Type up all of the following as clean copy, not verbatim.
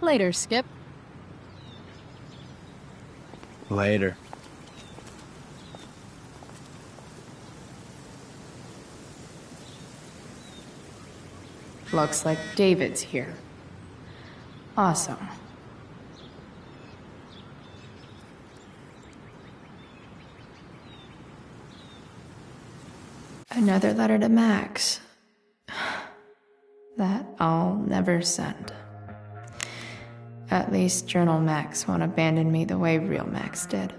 Later, Skip. Later. Looks like David's here. Awesome. Another letter to Max. That I'll never send. At least Journal Max won't abandon me the way real Max did.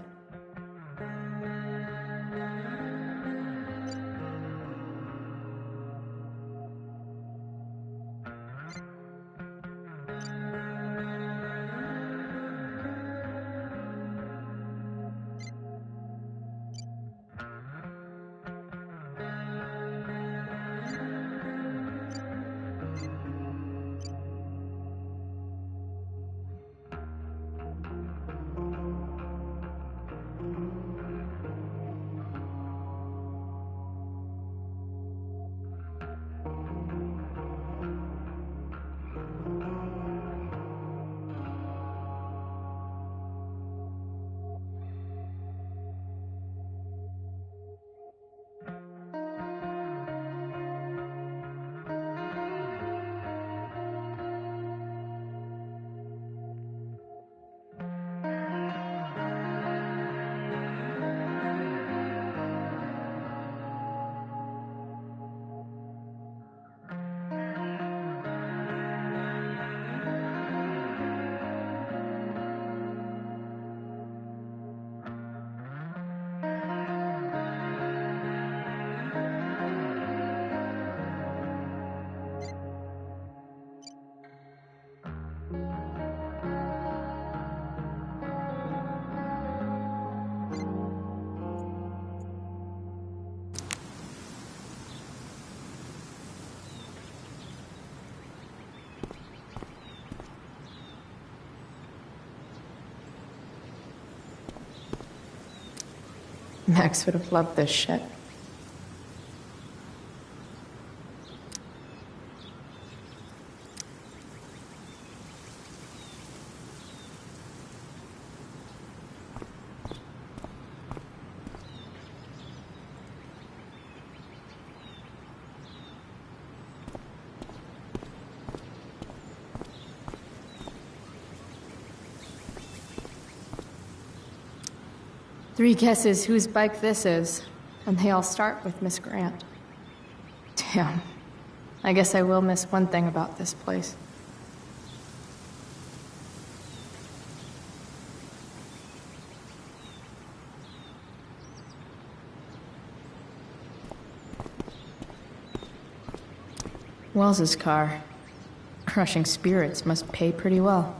Max would have loved this shit. Three guesses whose bike this is, and they all start with Miss Grant. Damn. I guess I will miss one thing about this place. Wells's car. Crushing spirits must pay pretty well.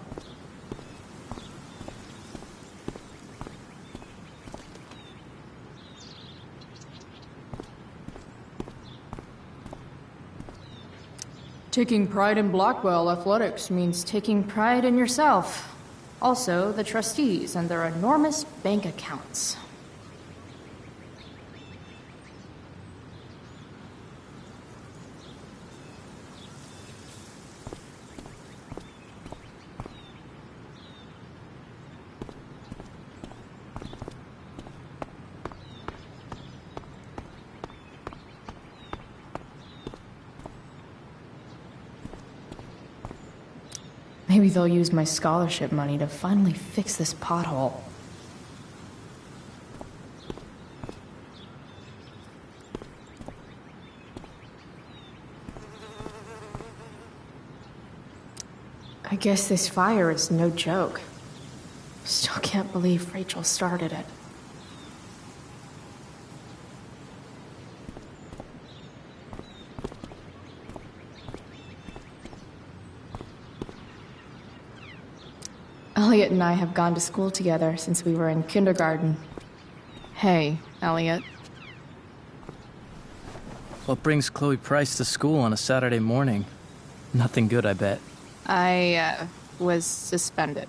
Taking pride in Blackwell athletics means taking pride in yourself. Also, the trustees and their enormous bank accounts. Maybe they'll use my scholarship money to finally fix this pothole. I guess this fire is no joke. Still can't believe Rachel started it. Elliot and I have gone to school together since we were in kindergarten. Hey, Elliot. What brings Chloe Price to school on a Saturday morning? Nothing good, I bet. I, was suspended.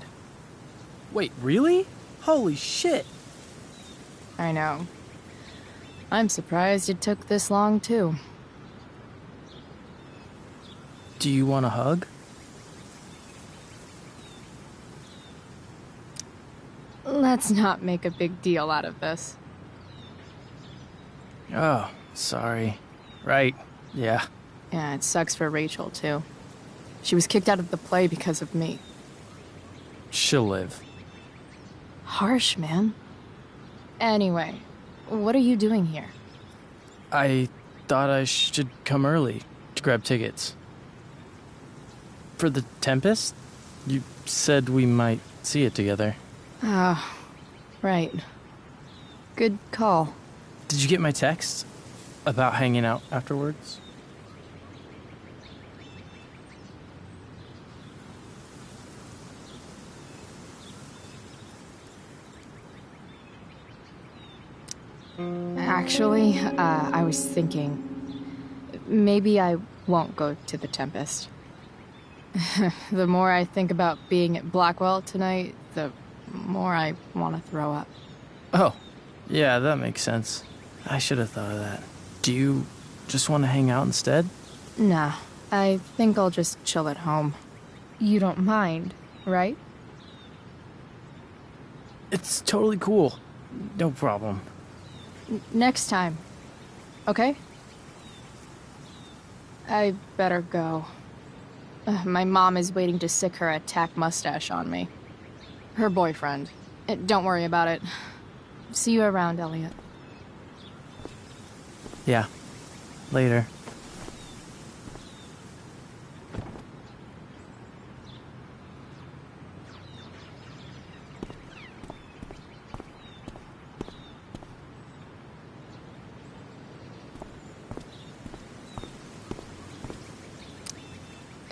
Wait, really? Holy shit! I know. I'm surprised it took this long, too. Do you want a hug? Let's not make a big deal out of this. Oh, sorry. Right, yeah. Yeah, it sucks for Rachel, too. She was kicked out of the play because of me. She'll live. Harsh, man. Anyway, what are you doing here? I thought I should come early to grab tickets. For the Tempest? You said we might see it together. Ah, right. Good call. Did you get my text? About hanging out afterwards? Actually, I was thinking, maybe I won't go to the Tempest. The more I think about being at Blackwell tonight, the more I want to throw up. Oh, yeah, that makes sense. I should have thought of that. Do you just want to hang out instead? Nah, I think I'll just chill at home. You don't mind, right? It's totally cool. No problem. Next time, okay? I better go. My mom is waiting to sick her attack mustache on me. Her boyfriend. Don't worry about it. See you around, Elliot. Yeah. Later.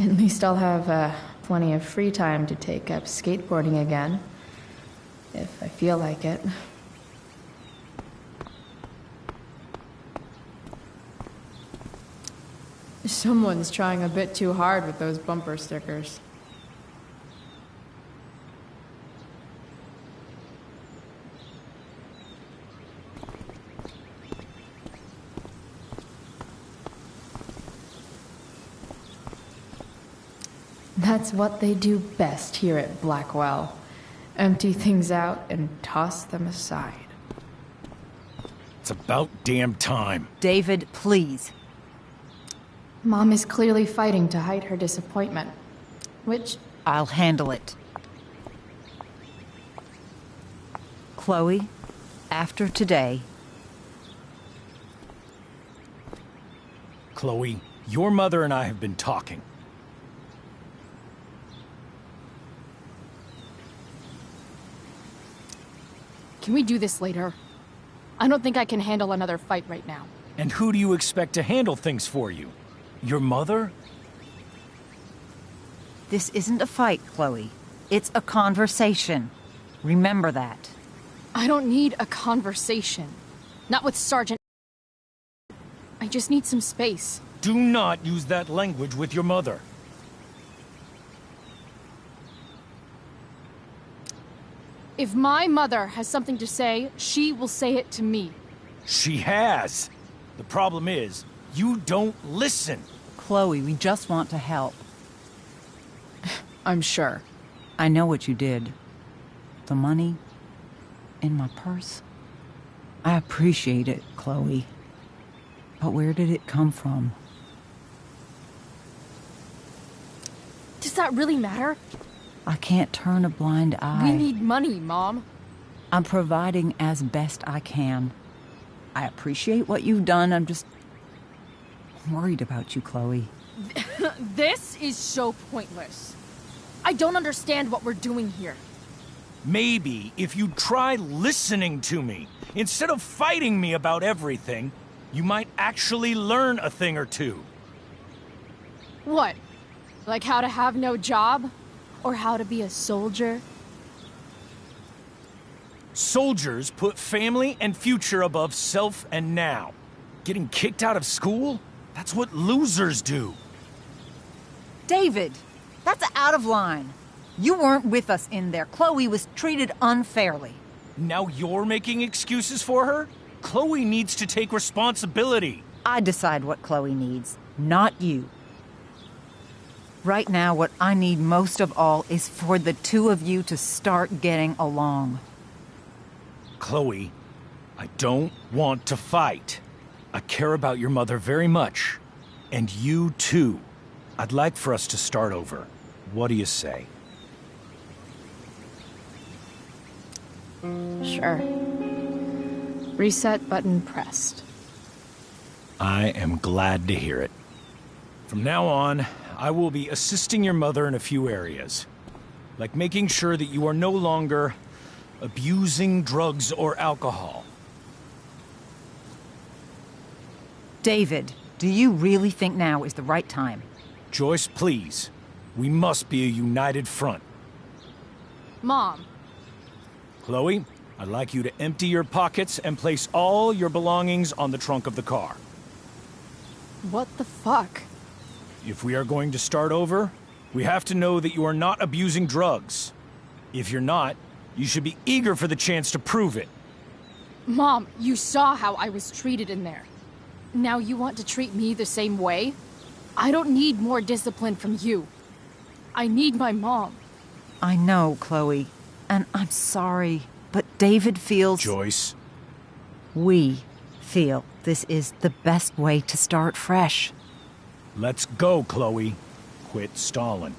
At least I'll have plenty of free time to take up skateboarding again. If I feel like it. Someone's trying a bit too hard with those bumper stickers. That's what they do best here at Blackwell. Empty things out and toss them aside. It's about damn time. David, please. Mom is clearly fighting to hide her disappointment, which... I'll handle it. Chloe, after today... Chloe, your mother and I have been talking. Can we do this later? I don't think I can handle another fight right now. And who do you expect to handle things for you? Your mother? This isn't a fight, Chloe. It's a conversation. Remember that. I don't need a conversation. Not with Sergeant. I just need some space. Do not use that language with your mother. If my mother has something to say, she will say it to me. She has. The problem is, you don't listen. Chloe, we just want to help. I'm sure. I know what you did. The money in my purse. I appreciate it, Chloe. But where did it come from? Does that really matter? I can't turn a blind eye. We need money, Mom. I'm providing as best I can. I appreciate what you've done. I'm worried about you, Chloe. This is so pointless. I don't understand what we're doing here. Maybe if you try listening to me, instead of fighting me about everything, you might actually learn a thing or two. What? Like how to have no job? Or how to be a soldier? Soldiers put family and future above self and now. Getting kicked out of school? That's what losers do. David, that's out of line. You weren't with us in there. Chloe was treated unfairly. Now you're making excuses for her? Chloe needs to take responsibility. I decide what Chloe needs, not you. Right now, what I need most of all is for the two of you to start getting along. Chloe, I don't want to fight. I care about your mother very much. And you too. I'd like for us to start over. What do you say? Sure. Reset button pressed. I am glad to hear it. From now on, I will be assisting your mother in a few areas. Like making sure that you are no longer abusing drugs or alcohol. David, do you really think now is the right time? Joyce, please. We must be a united front. Mom, Chloe, I'd like you to empty your pockets and place all your belongings on the trunk of the car. what the fuck? If we are going to start over, we have to know that you are not abusing drugs. If you're not, you should be eager for the chance to prove it. Mom, you saw how I was treated in there. Now you want to treat me the same way? I don't need more discipline from you. I need my mom. I know, Chloe, and I'm sorry, but David feels... Joyce. We feel this is the best way to start fresh. Let's go, Chloe. Quit stalling.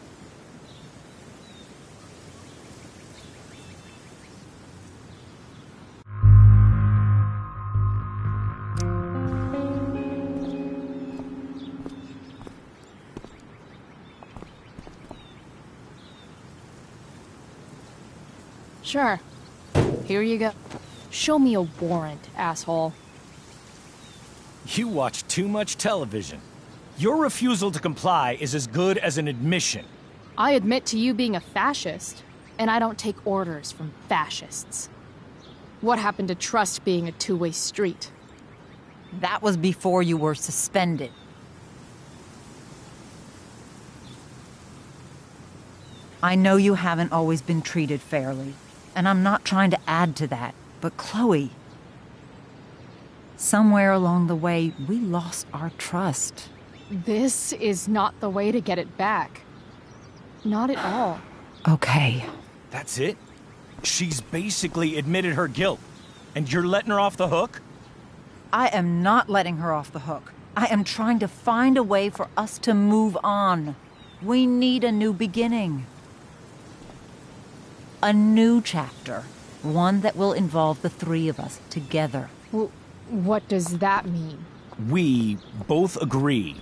Sure. Here you go. Show me a warrant, asshole. You watch too much television. Your refusal to comply is as good as an admission. I admit to you being a fascist, and I don't take orders from fascists. What happened to trust being a two-way street? That was before you were suspended. I know you haven't always been treated fairly, and I'm not trying to add to that, but Chloe, somewhere along the way, we lost our trust. This is not the way to get it back. Not at all. Okay. That's it? She's basically admitted her guilt, and you're letting her off the hook? I am not letting her off the hook. I am trying to find a way for us to move on. We need a new beginning. A new chapter. One that will involve the three of us together. What does that mean? We both agree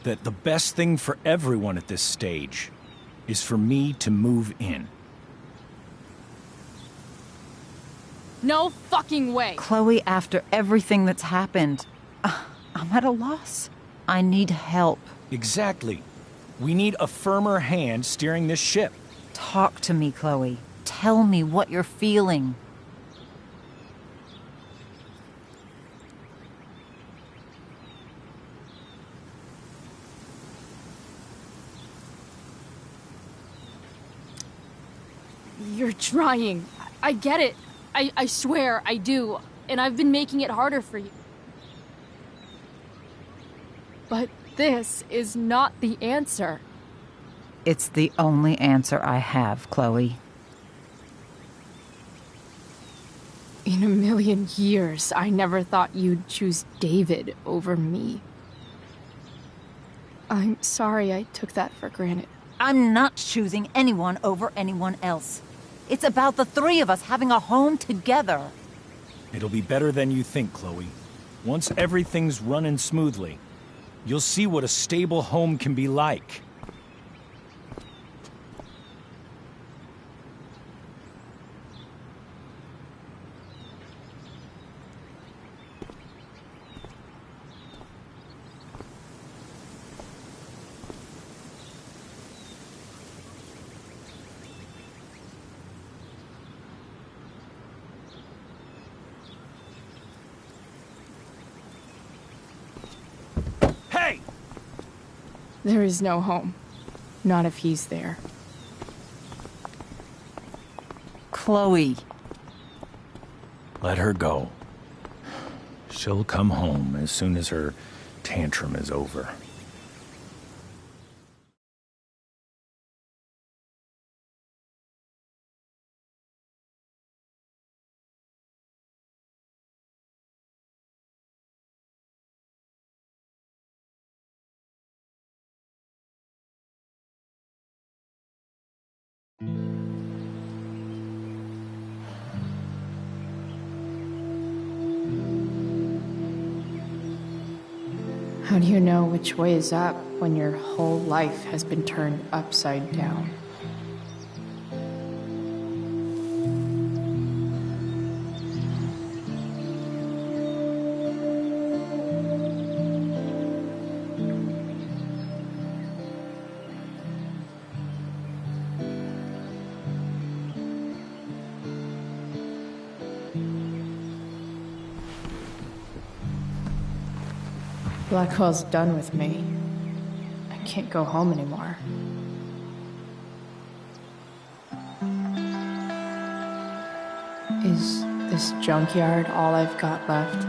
that the best thing for everyone at this stage is for me to move in. No fucking way! Chloe, after everything that's happened, I'm at a loss. I need help. Exactly. We need a firmer hand steering this ship. Talk to me, Chloe. Tell me what you're feeling. You're trying. I get it. I swear, I do. And I've been making it harder for you. But this is not the answer. It's the only answer I have, Chloe. In a million years, I never thought you'd choose David over me. I'm sorry I took that for granted. I'm not choosing anyone over anyone else. It's about the three of us having a home together. It'll be better than you think, Chloe. Once everything's running smoothly, you'll see what a stable home can be like. Hey! There is no home. Not if he's there. Chloe. Let her go. She'll come home as soon as her tantrum is over. How do you know which way is up when your whole life has been turned upside down? Blackwell's done with me. I can't go home anymore. Is this junkyard all I've got left?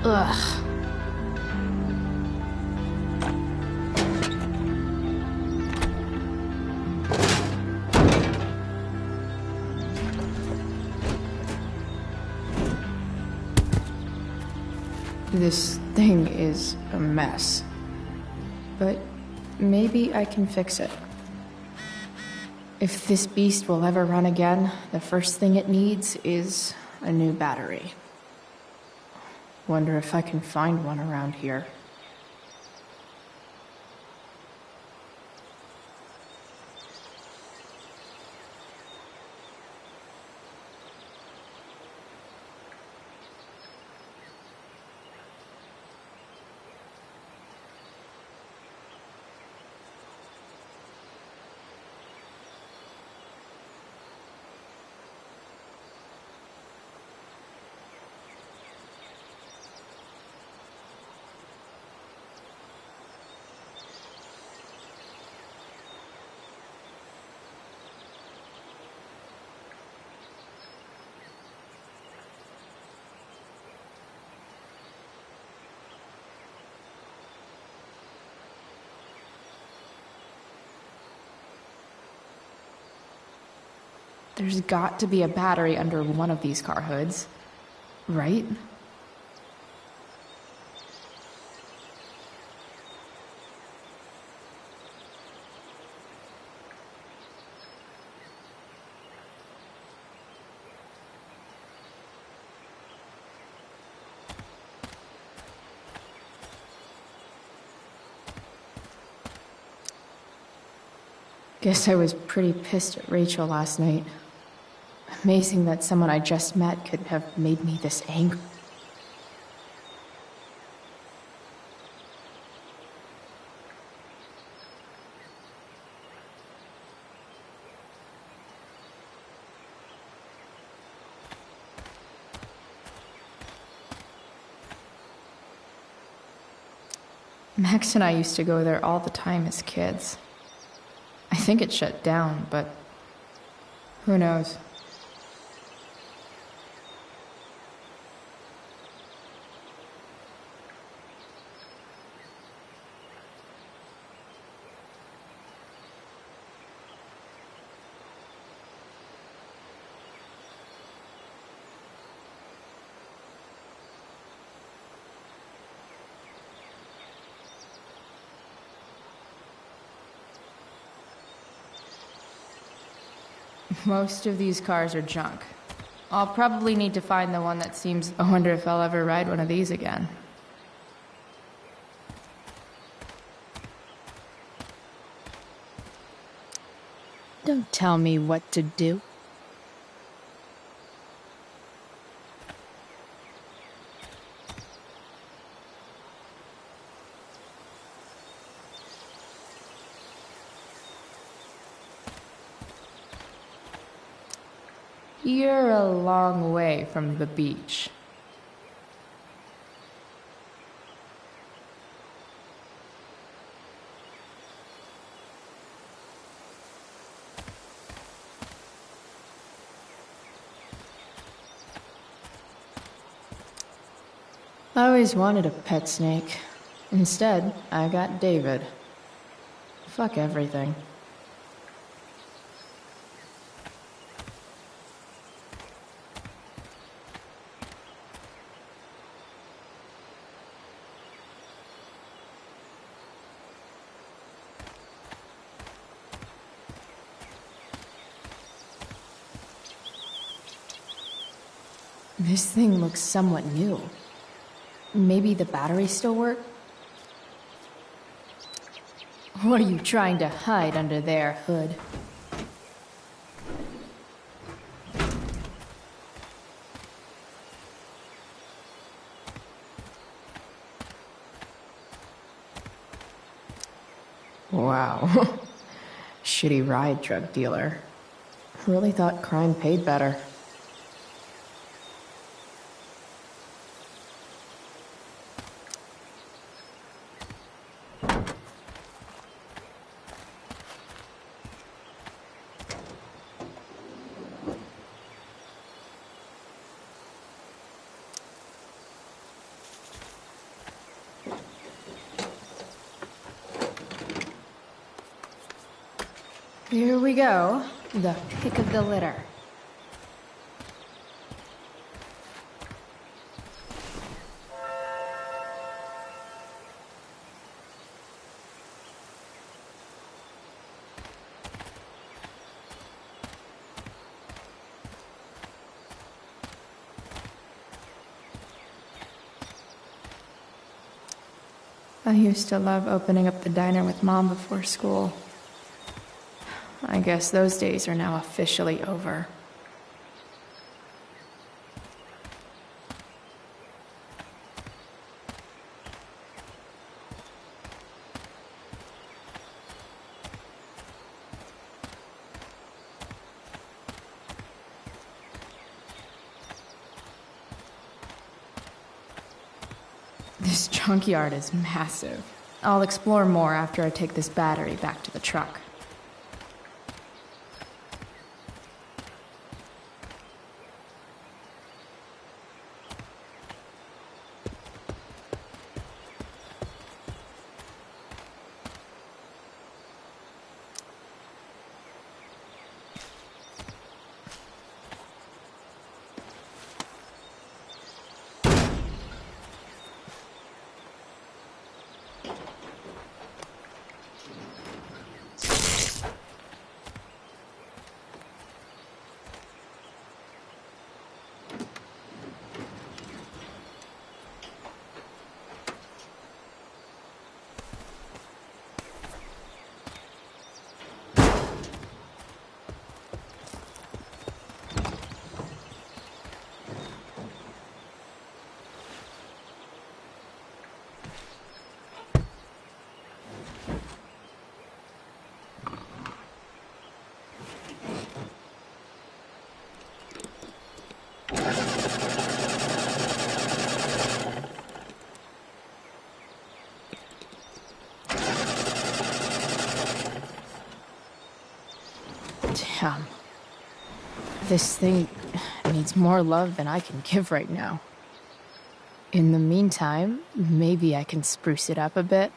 Ugh. This thing is a mess. But maybe I can fix it. If this beast will ever run again, the first thing it needs is a new battery. Wonder if I can find one around here. There's got to be a battery under one of these car hoods, right? Guess I was pretty pissed at Rachel last night. Amazing that someone I just met could have made me this angry. Max and I used to go there all the time as kids. I think it shut down, but who knows? Most of these cars are junk. I'll probably need to find the one that seems... I wonder if I'll ever ride one of these again. Don't tell me what to do. You're a long way from the beach. I always wanted a pet snake. Instead, I got David. Fuck everything. This thing looks somewhat new. Maybe the batteries still work? What are you trying to hide under there, Hood? Wow. Shitty ride drug dealer. Really thought crime paid better. Here we go. The pick of the litter. I used to love opening up the diner with Mom before school. I guess those days are now officially over. This junkyard is massive. I'll explore more after I take this battery back to the truck. Damn. This thing needs more love than I can give right now. In the meantime, maybe I can spruce it up a bit.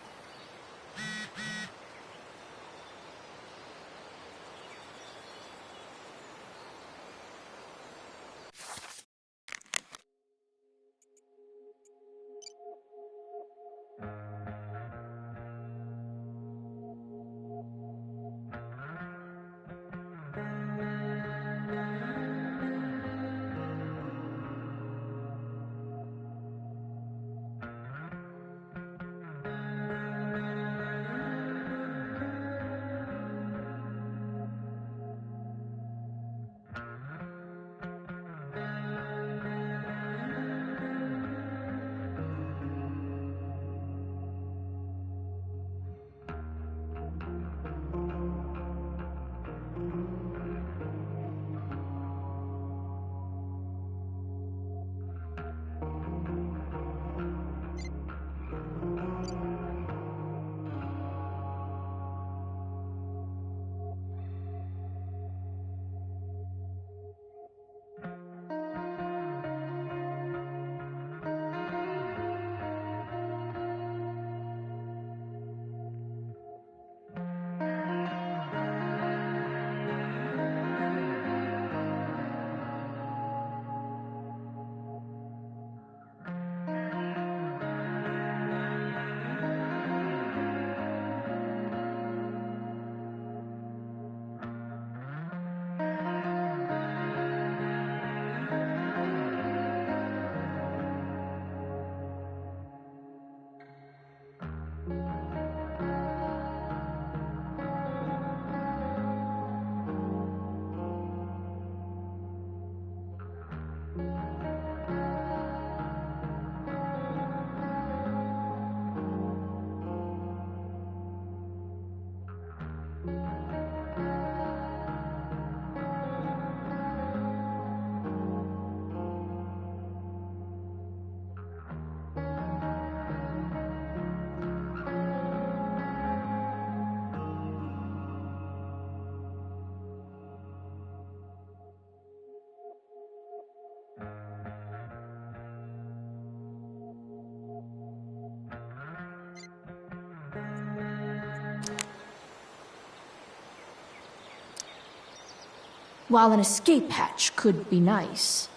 While an escape hatch could be nice,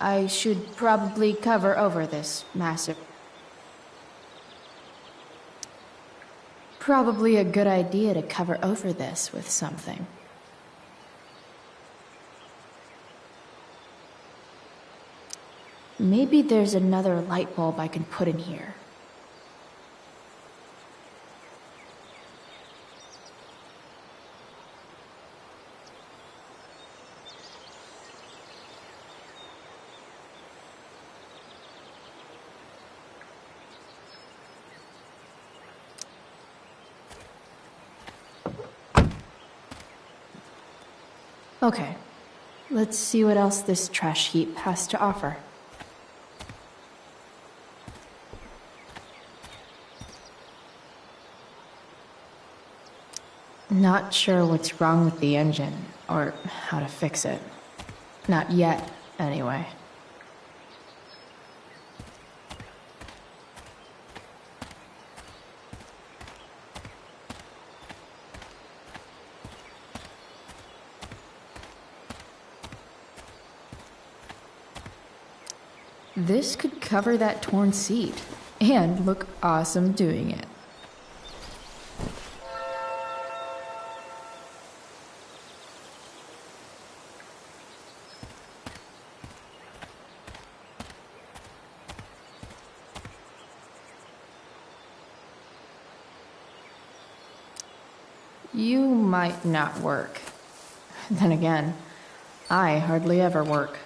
I should probably cover over this massive... Probably a good idea to cover over this with something. Maybe there's another light bulb I can put in here. Okay, let's see what else this trash heap has to offer. Not sure what's wrong with the engine, or how to fix it. Not yet, anyway. This could cover that torn seat, and look awesome doing it. You might not work. Then again, I hardly ever work.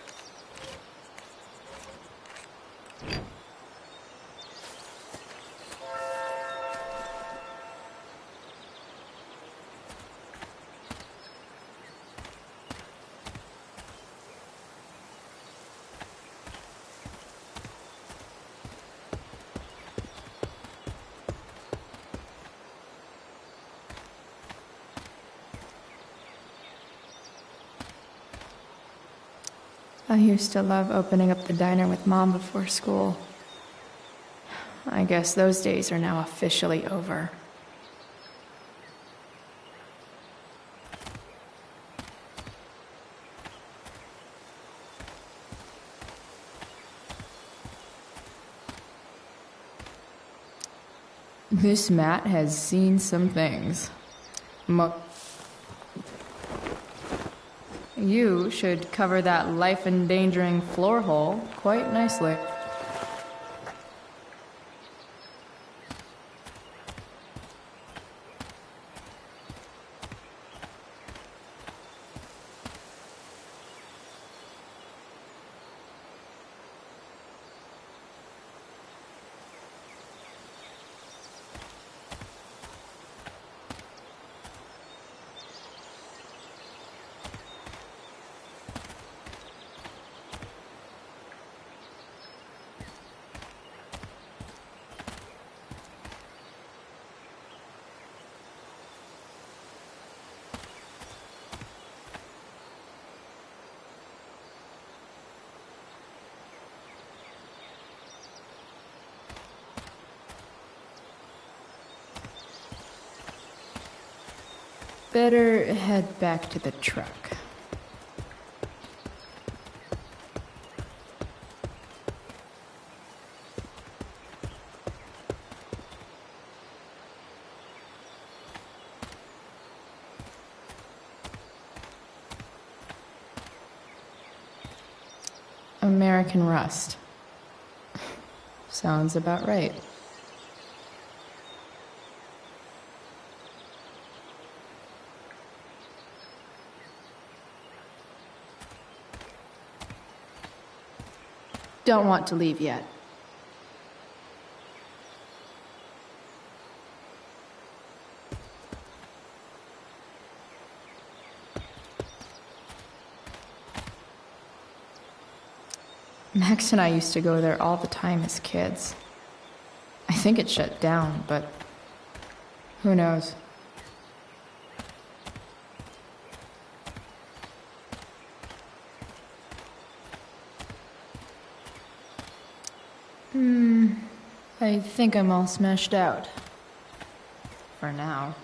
I used to love opening up the diner with Mom before school. I guess those days are now officially over. This mat has seen some things. You should cover that life-endangering floor hole quite nicely. Better head back to the truck. American Rust. Sounds about right. Don't want to leave yet. Max and I used to go there all the time as kids. I think it shut down, but who knows? I think I'm all smashed out. For now.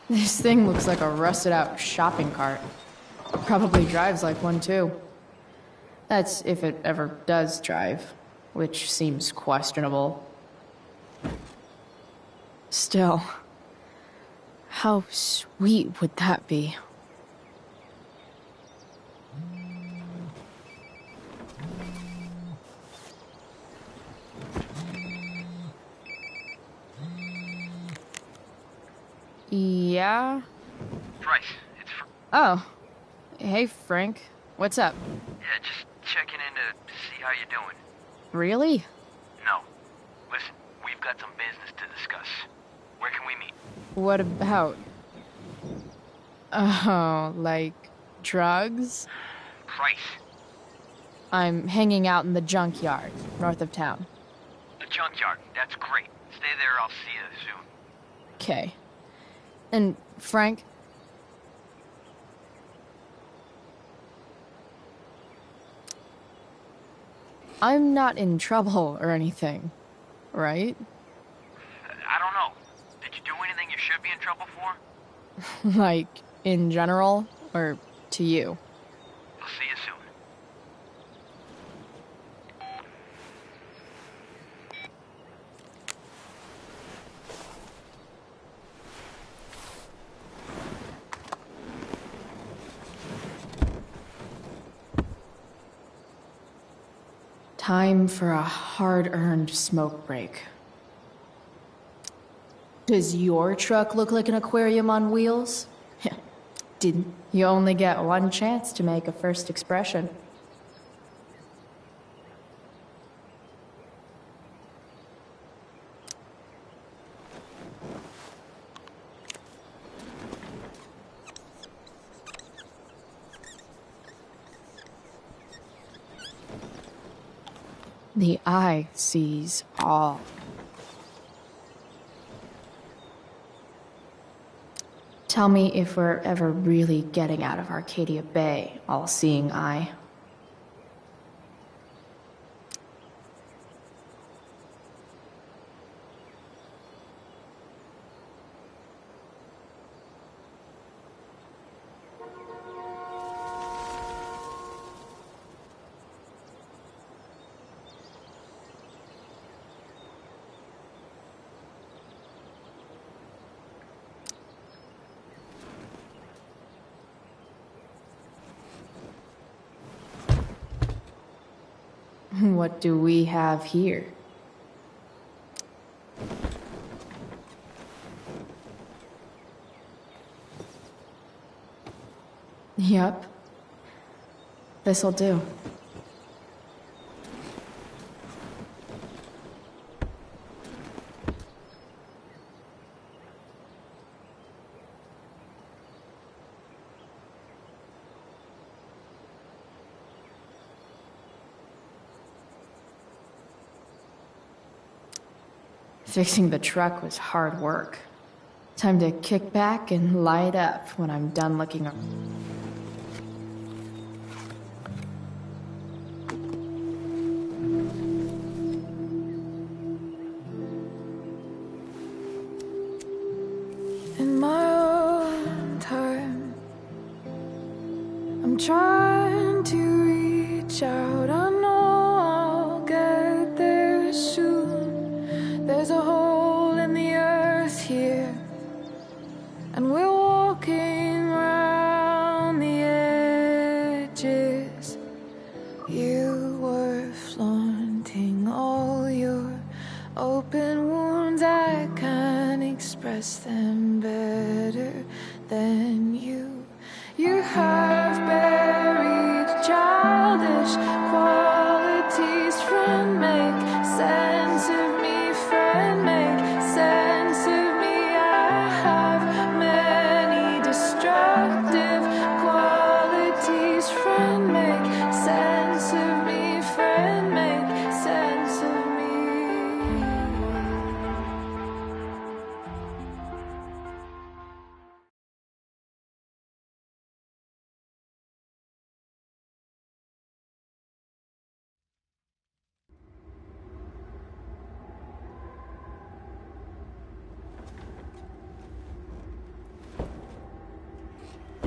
This thing looks like a rusted out shopping cart. Probably drives like one too. That's if it ever does drive, which seems questionable. Still, how sweet would that be? Yeah? Bryce, it's Oh. Hey, Frank. What's up? yeah, just checking in to see how you're doing. Really? No. Listen, we've got some business to discuss. Where can we meet? What about? Oh, like drugs? Bryce, I'm hanging out in the junkyard, north of town. the junkyard. That's great. Stay there, I'll see you soon. Okay. And Frank? I'm not in trouble or anything, right? I don't know. Did you do anything you should be in trouble for? Like, in general, or to you? I'll see you soon. Time for a hard-earned smoke break. Does your truck look like an aquarium on wheels? Didn't you only get one chance to make a first expression? The eye sees all. Tell me if we're ever really getting out of Arcadia Bay, all-seeing eye. What do we have here? Yep. This'll do. Fixing the truck was hard work. Time to kick back and light up when I'm done looking up. In my own time, I'm trying to reach out. I know I'll get there soon. There's a hole in the earth here, and we're walking around the edges. You were flaunting all your open wounds. I can't express them better than you. You have buried childish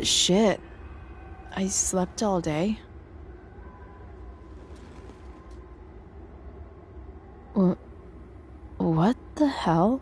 Shit. I slept all day. What the hell?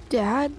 Dad?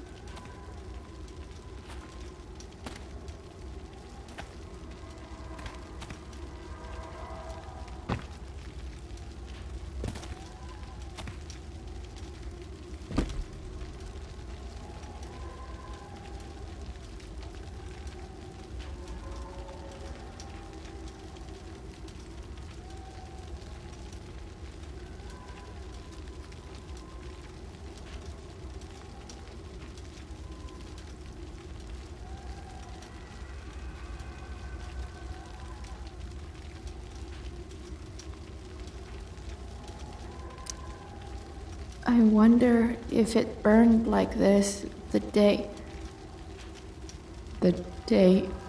I wonder if it burned like this the day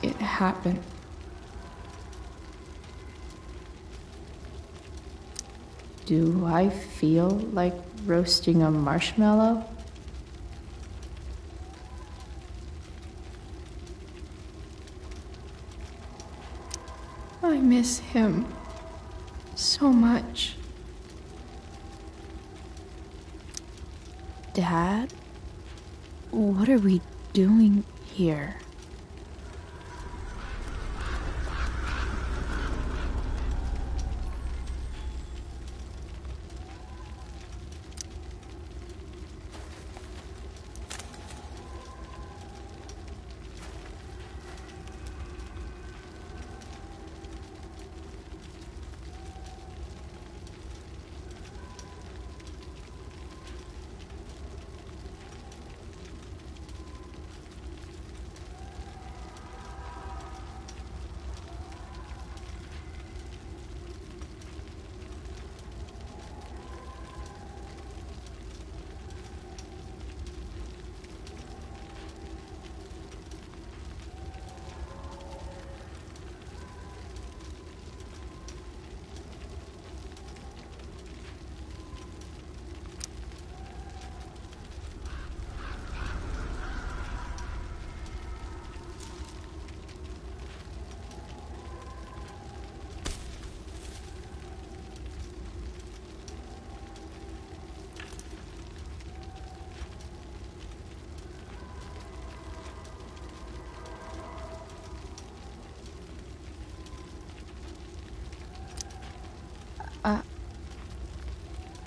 it happened. Do I feel like roasting a marshmallow? I miss him so much. Dad? What are we doing here?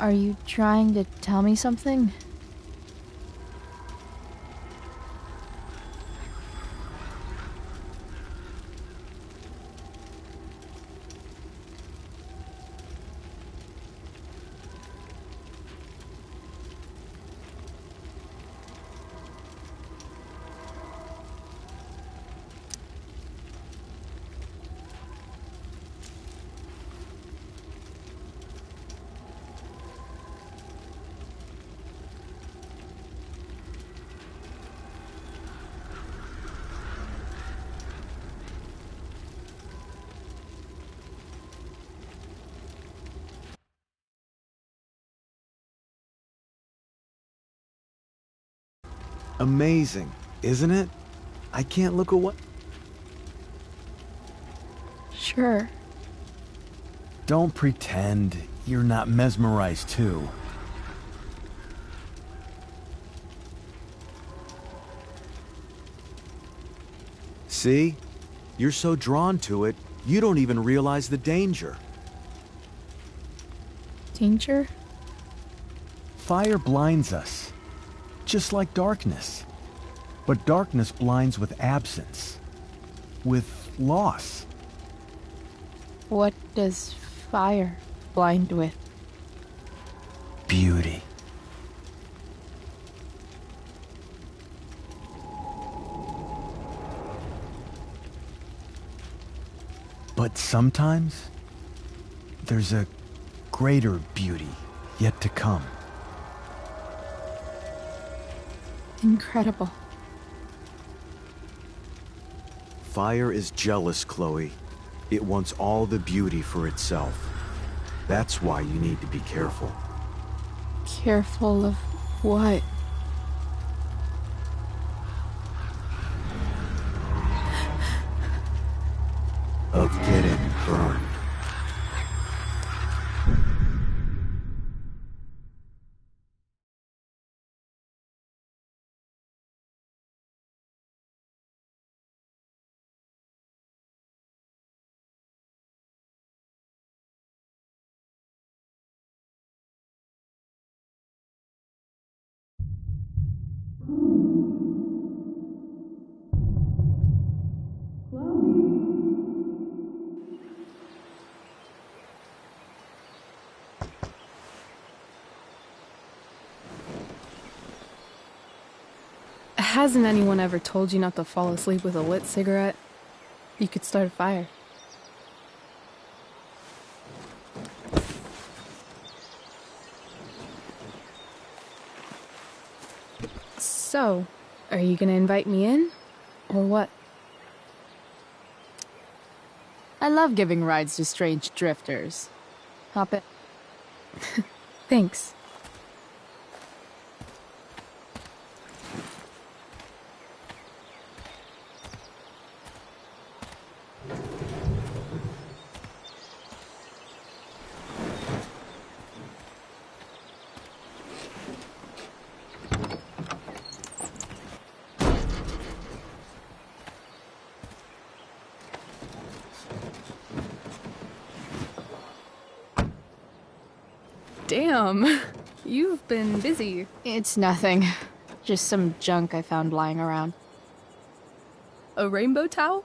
Are you trying to tell me something? Amazing, isn't it? I can't look away. Sure. Don't pretend you're not mesmerized too. See? You're so drawn to it, you don't even realize the danger. Danger? Fire blinds us, just like darkness. But darkness blinds with absence, with loss. What does fire blind with? Beauty. But sometimes, there's a greater beauty yet to come. Incredible. Fire is jealous, Chloe. It wants all the beauty for itself. That's why you need to be careful. Careful of what? Of getting burned. Hasn't anyone ever told you not to fall asleep with a lit cigarette? You could start a fire. So, are you gonna invite me in? Or what? I love giving rides to strange drifters. Hop it. Thanks. Damn, you've been busy. It's nothing. Just some junk I found lying around. A rainbow towel?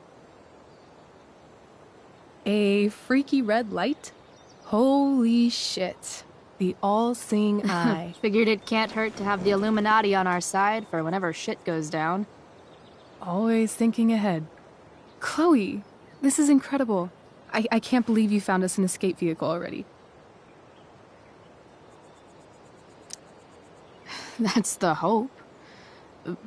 A freaky red light? Holy shit. The all-seeing eye. Figured it can't hurt to have the Illuminati on our side for whenever shit goes down. Always thinking ahead. Chloe, this is incredible. I can't believe you found us an escape vehicle already. That's the hope.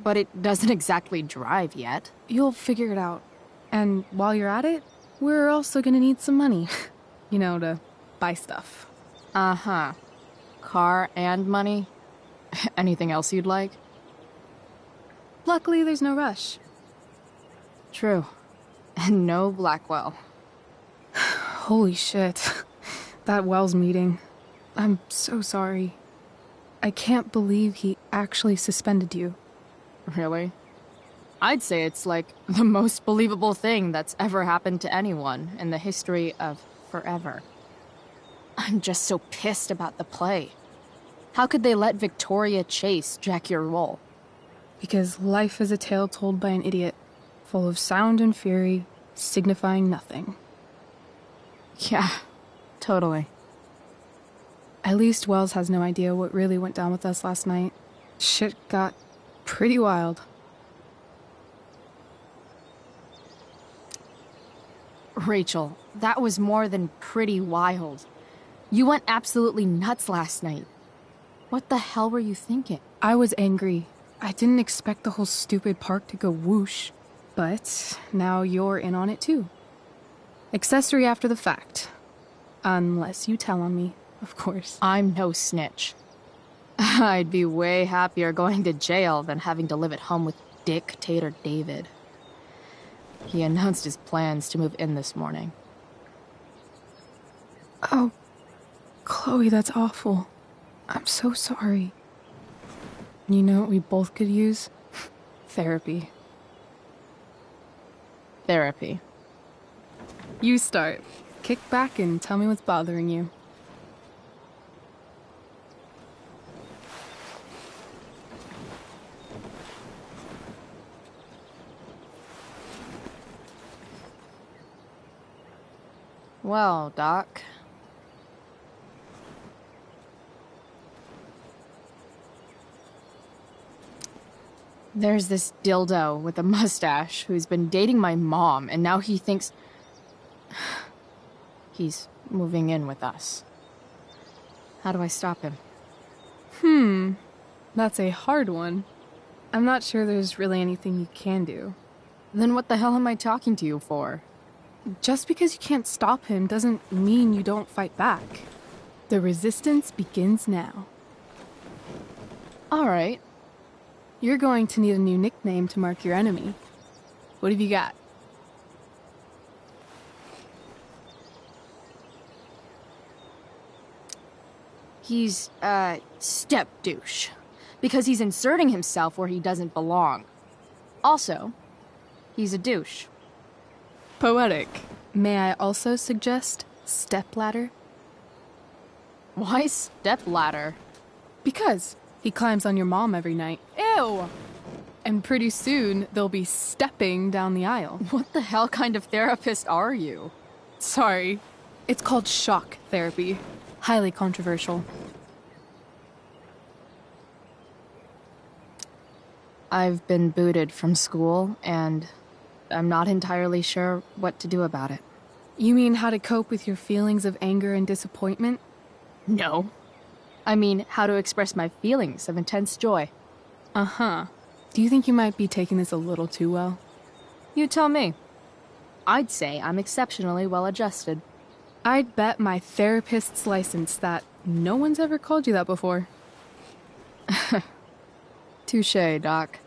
But it doesn't exactly drive yet. You'll figure it out. And while you're at it, we're also gonna need some money. You know, to buy stuff. Uh-huh. Car and money? Anything else you'd like? Luckily, there's no rush. True. And no Blackwell. Holy shit. That Wells meeting. I'm so sorry. I can't believe he actually suspended you. Really? I'd say it's like the most believable thing that's ever happened to anyone in the history of forever. I'm just so pissed about the play. How could they let Victoria Chase jack your role? Because life is a tale told by an idiot, full of sound and fury, signifying nothing. Yeah, totally. At least Wells has no idea what really went down with us last night. Shit got pretty wild. Rachel, that was more than pretty wild. You went absolutely nuts last night. What the hell were you thinking? I was angry. I didn't expect the whole stupid park to go whoosh. But now you're in on it too. Accessory after the fact. Unless you tell on me, of course. I'm no snitch. I'd be way happier going to jail than having to live at home with Dictator David. He announced his plans to move in this morning. Oh, Chloe, that's awful. I'm so sorry. You know what we both could use? Therapy. Therapy. You start. Kick back and tell me what's bothering you. Well, Doc. There's this dildo with a mustache who's been dating my mom, and now he thinks he's moving in with us. How do I stop him? That's a hard one. I'm not sure there's really anything you can do. Then what the hell am I talking to you for? Just because you can't stop him doesn't mean you don't fight back. The resistance begins now. Alright. You're going to need a new nickname to mark your enemy. What have you got? He's, step douche. Because he's inserting himself where he doesn't belong. Also, he's a douche. Poetic. May I also suggest stepladder? Why stepladder? Because he climbs on your mom every night. Ew! And pretty soon, they'll be stepping down the aisle. What the hell kind of therapist are you? Sorry. It's called shock therapy. Highly controversial. I've been booted from school, and I'm not entirely sure what to do about it. You mean how to cope with your feelings of anger and disappointment? No. I mean, how to express my feelings of intense joy. Uh-huh. Do you think you might be taking this a little too well? You tell me. I'd say I'm exceptionally well adjusted. I'd bet my therapist's license that no one's ever called you that before. Touché, Doc.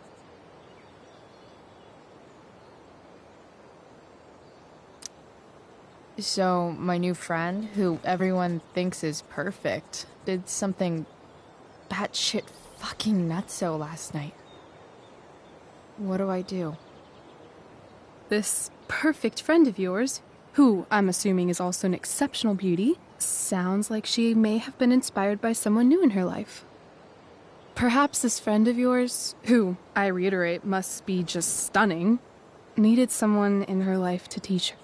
So, my new friend, who everyone thinks is perfect, did something batshit fucking nutso last night. What do I do? This perfect friend of yours, who I'm assuming is also an exceptional beauty, sounds like she may have been inspired by someone new in her life. Perhaps this friend of yours, who, I reiterate, must be just stunning, needed someone in her life to teach her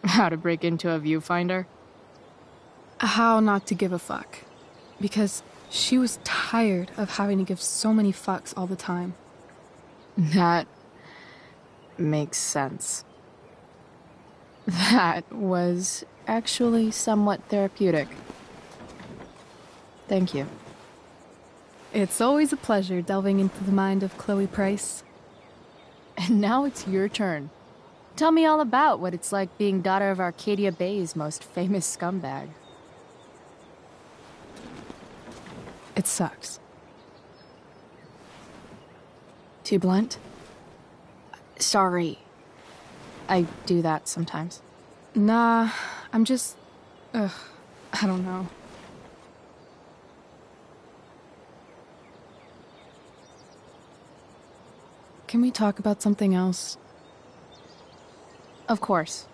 How to break into a viewfinder? how not to give a fuck. Because she was tired of having to give so many fucks all the time. That makes sense. That was actually somewhat therapeutic. Thank you. It's always a pleasure delving into the mind of Chloe Price. And now it's your turn. Tell me all about what it's like being daughter of Arcadia Bay's most famous scumbag. It sucks. Too blunt? Sorry. I do that sometimes. Nah, I'm just... I don't know. Can we talk about something else? Of course.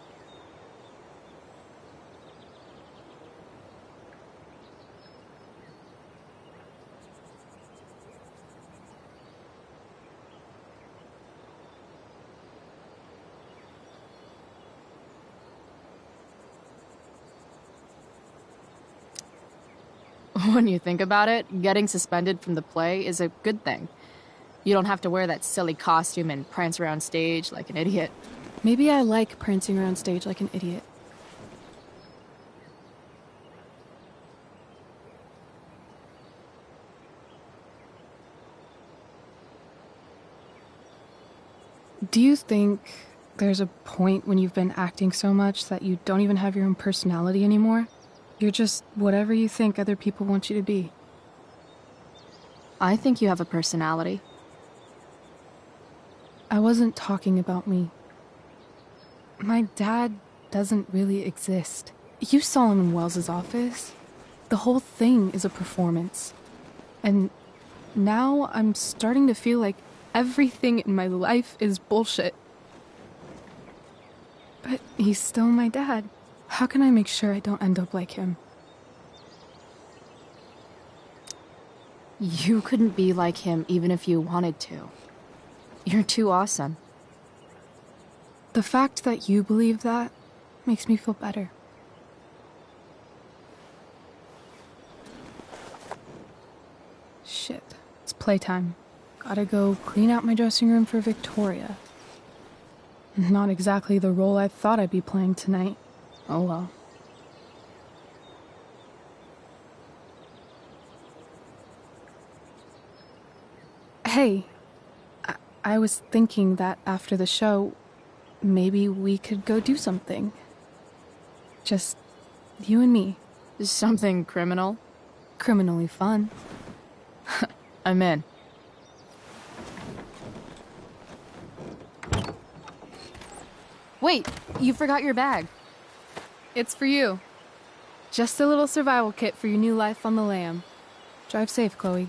When you think about it, getting suspended from the play is a good thing. You don't have to wear that silly costume and prance around stage like an idiot. Maybe I like prancing around stage like an idiot. Do you think there's a point when you've been acting so much that you don't even have your own personality anymore? You're just whatever you think other people want you to be. I think you have a personality. I wasn't talking about me. My dad doesn't really exist. You saw him in Wells's office. The whole thing is a performance. And now I'm starting to feel like everything in my life is bullshit. But he's still my dad. How can I make sure I don't end up like him? You couldn't be like him even if you wanted to. You're too awesome. The fact that you believe that Makes me feel better. Shit. It's playtime. Gotta go clean out my dressing room for Victoria. Not exactly the role I thought I'd be playing tonight. Oh well. Hey, I was thinking that after the show, maybe we could go do something. Just you and me. Something criminal? Criminally fun. I'm in. Wait, you forgot your bag. It's for you. Just a little survival kit for your new life on the lam. Drive safe, Chloe.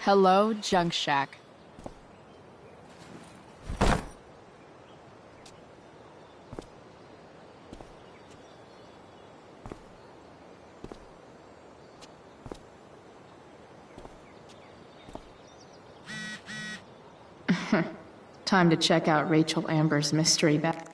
Hello, Junk Shack. Time to check out Rachel Amber's mystery bag.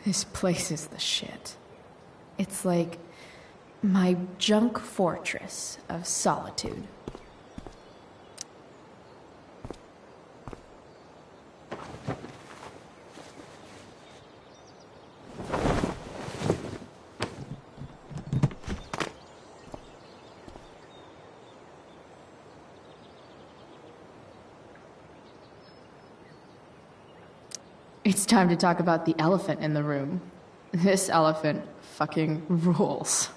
This place is the shit. It's like my junk fortress of solitude. It's time to talk about the elephant in the room. This elephant fucking rules.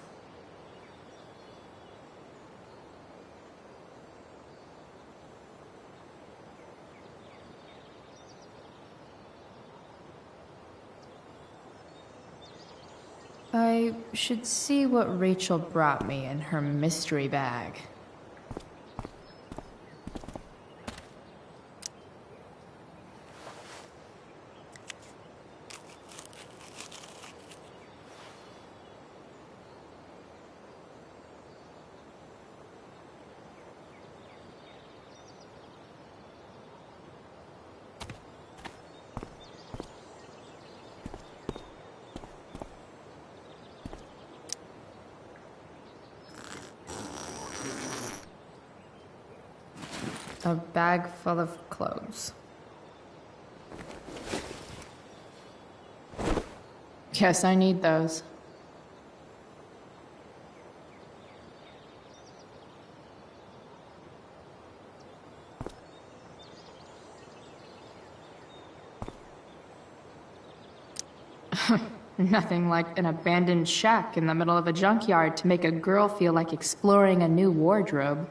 I should see what Rachel brought me in her mystery bag. A bag full of clothes. Guess I need those. Nothing like an abandoned shack in the middle of a junkyard to make a girl feel like exploring a new wardrobe.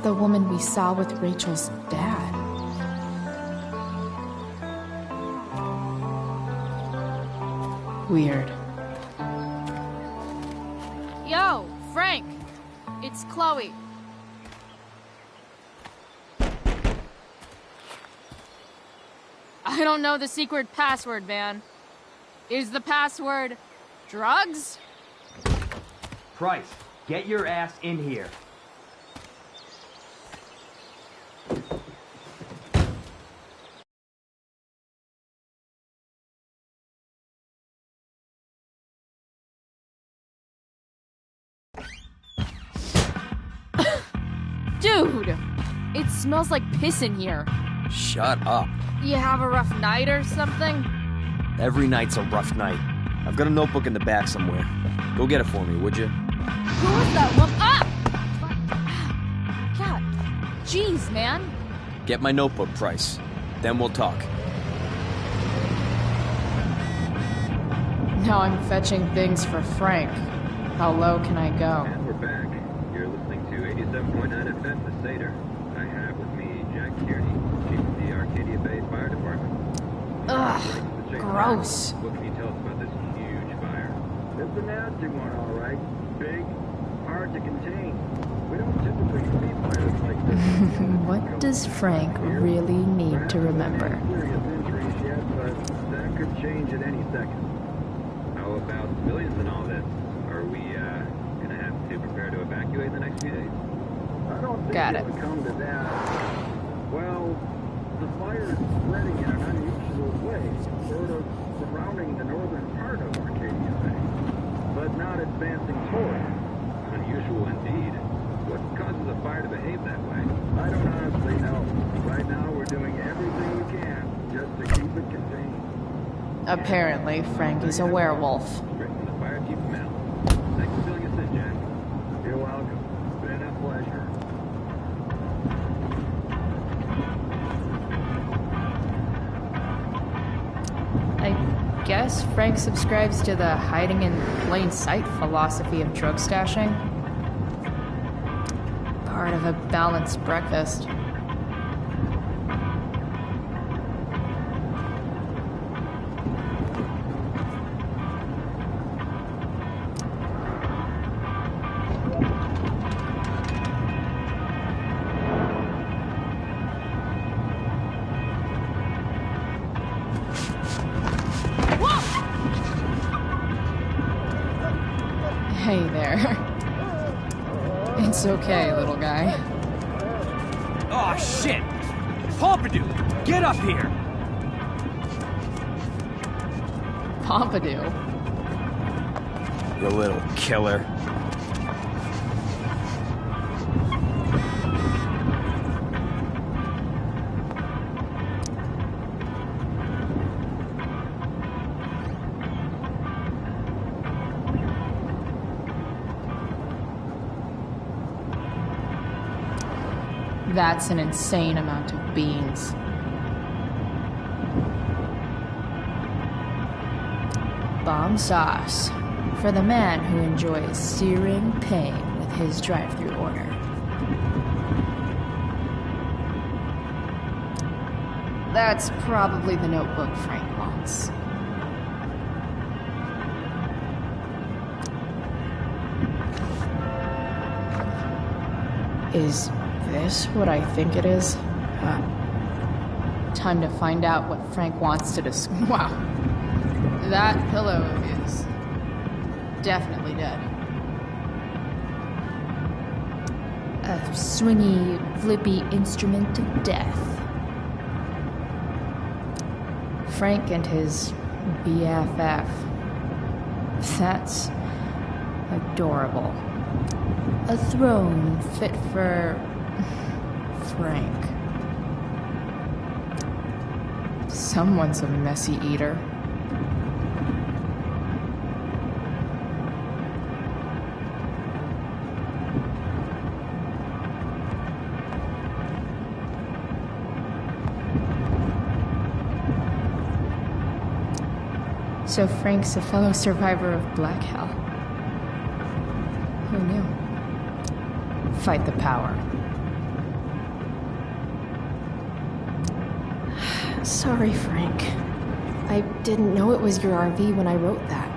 the woman we saw with Rachel's dad. Weird. Yo, Frank! It's Chloe. I don't know the secret password, man. Is the password drugs? Price, get your ass in here. Dude! It smells like piss in here. Shut up. You have a rough night or something? Every night's a rough night. I've got a notebook in the back somewhere. Go get it for me, would you? Who was that woman? Ah! God. Jeez, man. Get my notebook, Price. Then we'll talk. Now I'm fetching things for Frank. How low can I go? And we're back. You're listening to 87.9 FM, The Seder. I have with me Jack Tierney, chief of the Arcadia Bay Fire Department. Ugh, gross. What can you tell us about this huge fire? It's a nasty one, all right. Big, hard to contain. We don't typically see fires like this. What does Frank really need to remember? Serious injuries yet, but that could change at any second. How about civilians and all this? Are we gonna have to prepare to evacuate in the next few days? I don't think it would come to that. Well, the fire is spreading in an unusual way, sort of surrounding the northern part of Arcadia Bay, but not advancing toward it. Unusual indeed. What causes a fire to behave that way? I don't honestly know. Right now we're doing everything we can just to keep it contained. Apparently, Frank is a werewolf. Straight from the fire chief's mouth. Thanks for filling us in, Jack. You're welcome. Been a pleasure. I guess Frank subscribes to the hiding in plain sight philosophy of drug stashing. Part of a balanced breakfast. Hey there. It's okay, little guy. Oh, shit! Pompidou, get up here! Pompidou? You little killer. That's an insane amount of beans. Bomb sauce for the man who enjoys searing pain with his drive-thru order. That's probably the notebook Frank wants. Is this what I think it is? Time to find out what Frank wants to discuss. Wow. That pillow is definitely dead. A swingy, flippy instrument of death. Frank and his BFF. That's adorable. A throne fit for Frank. Someone's a messy eater. So Frank's a fellow survivor of Black Hell. Who knew? Fight the power. Sorry, Frank. I didn't know it was your RV when I wrote that.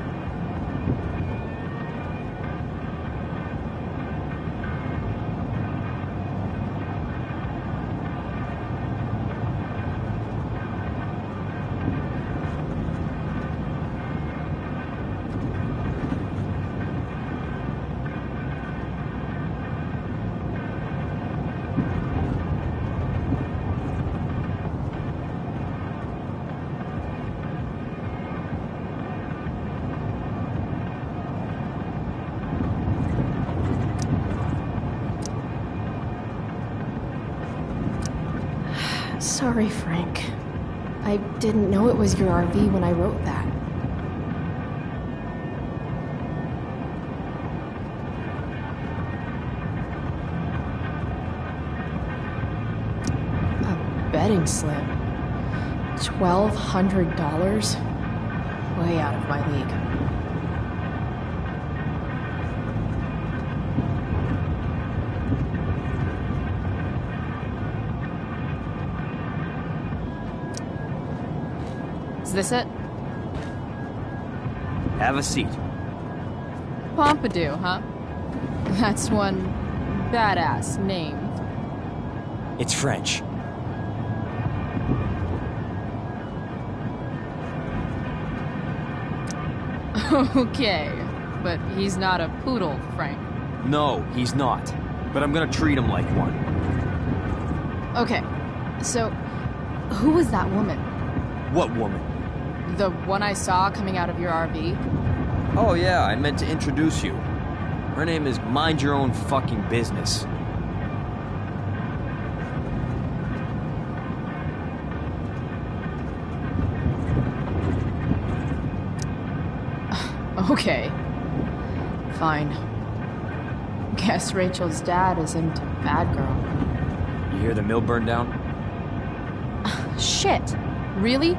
Sorry, Frank. I didn't know it was your RV when I wrote that. A betting slip. $1,200? Way out of my league. Is this it? Have a seat. Pompidou, huh? That's one badass name. It's French. Okay, but he's not a poodle, Frank. No, he's not. But I'm gonna treat him like one. Okay, so who was that woman? What woman? The one I saw coming out of your RV? Oh yeah, I meant to introduce you. Her name is Mind Your Own Fucking Business. Okay. Fine. Guess Rachel's dad isn't a bad girl. You hear the mill burn down? Shit. Really?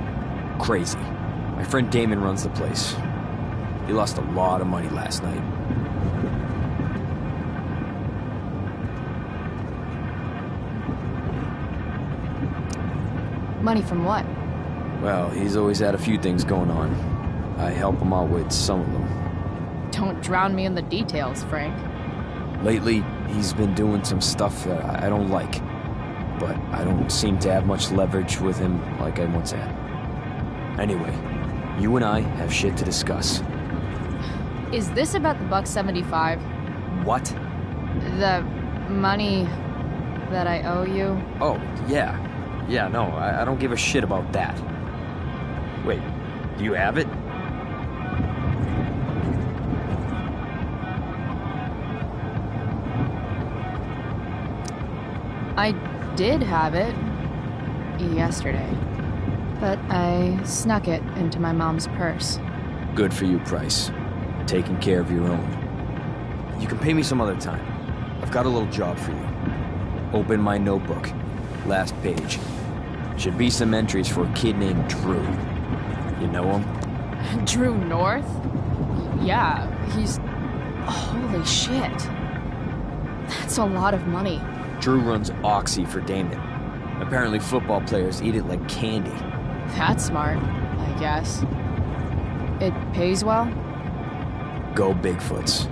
Crazy. My friend Damon runs the place. He lost a lot of money last night. Money from what? Well, he's always had a few things going on. I help him out with some of them. Don't drown me in the details, Frank. Lately, he's been doing some stuff that I don't like. But I don't seem to have much leverage with him like I once had. Anyway, you and I have shit to discuss. Is this about the $175? What? The money that I owe you? Oh, yeah. Yeah, no, I don't give a shit about that. Wait, do you have it? I did have it yesterday, but I snuck it into my mom's purse. Good for you, Price. Taking care of your own. You can pay me some other time. I've got a little job for you. Open my notebook. Last page. Should be some entries for a kid named Drew. You know him? Drew North? Yeah, he's... Holy shit. That's a lot of money. Drew runs Oxy for Damon. Apparently football players eat it like candy. That's smart, I guess. It pays well? Go Bigfoots.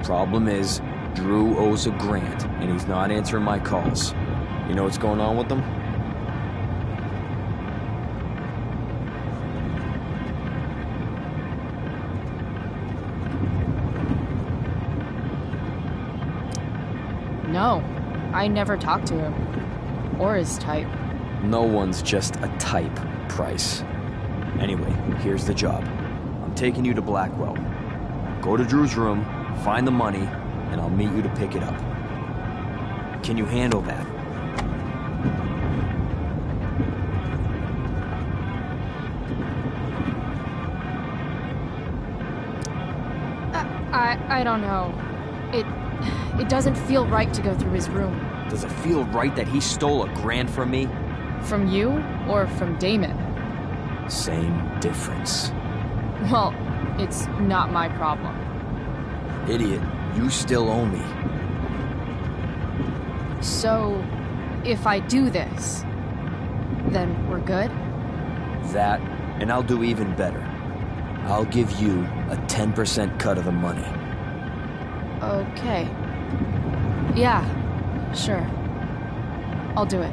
Problem is, Drew owes a grant, and he's not answering my calls. You know what's going on with them? No, I never talked to him. Or his type. No one's just a type, Price. Anyway, here's the job. I'm taking you to Blackwell. Go to Drew's room, find the money, and I'll meet you to pick it up. Can you handle that? I don't know. It doesn't feel right to go through his room. Does it feel right that he stole $1,000 from me? From you or from Damon? Same difference. Well, it's not my problem. Idiot, you still owe me. So, if I do this, Then we're good? That, and I'll do even better. I'll give you a 10% cut of the money. Okay. Yeah, sure. I'll do it.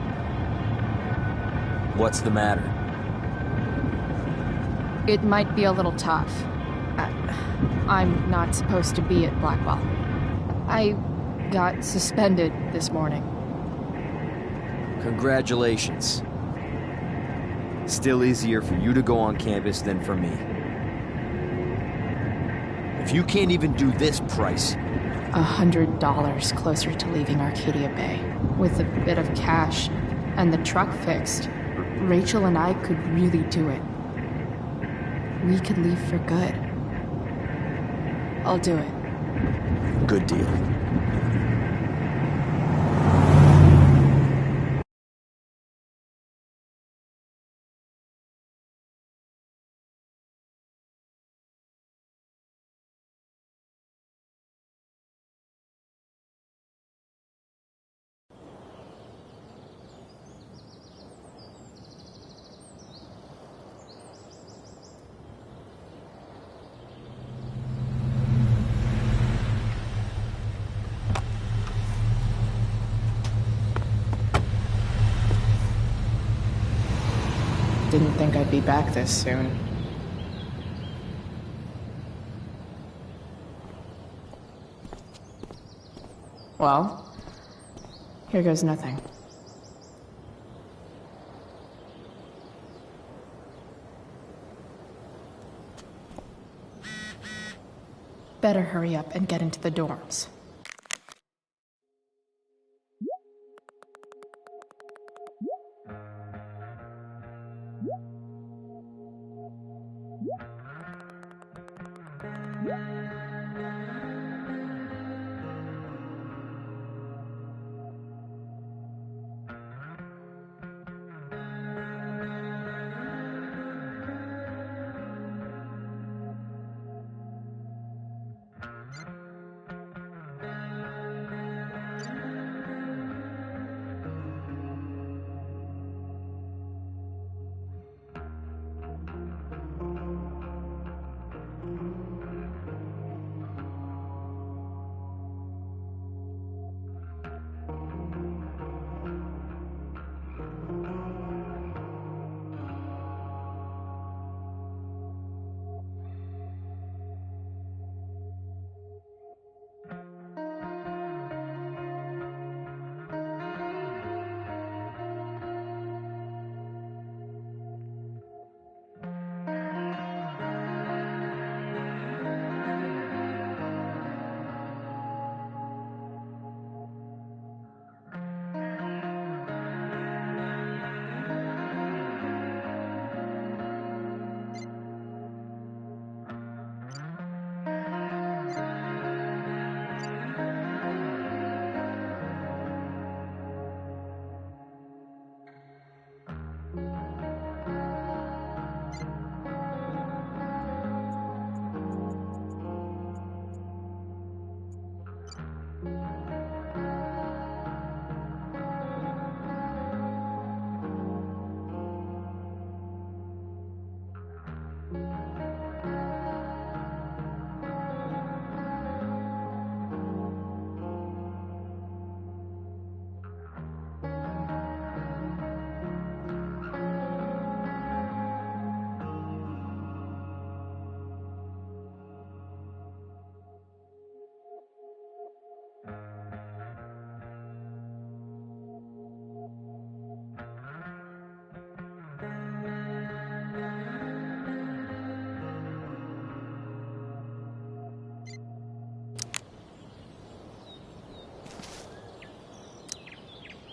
What's the matter? It might be a little tough. I'm not supposed to be at Blackwell. I got suspended this morning. Congratulations. Still easier for you to go on campus than for me. If you can't even do this price... $100 closer to leaving Arcadia Bay. With a bit of cash and the truck fixed, Rachel and I could really do it. We could leave for good. I'll do it. Good deal. Didn't think I'd be back this soon. Well, here goes nothing. Better hurry up and get into the dorms.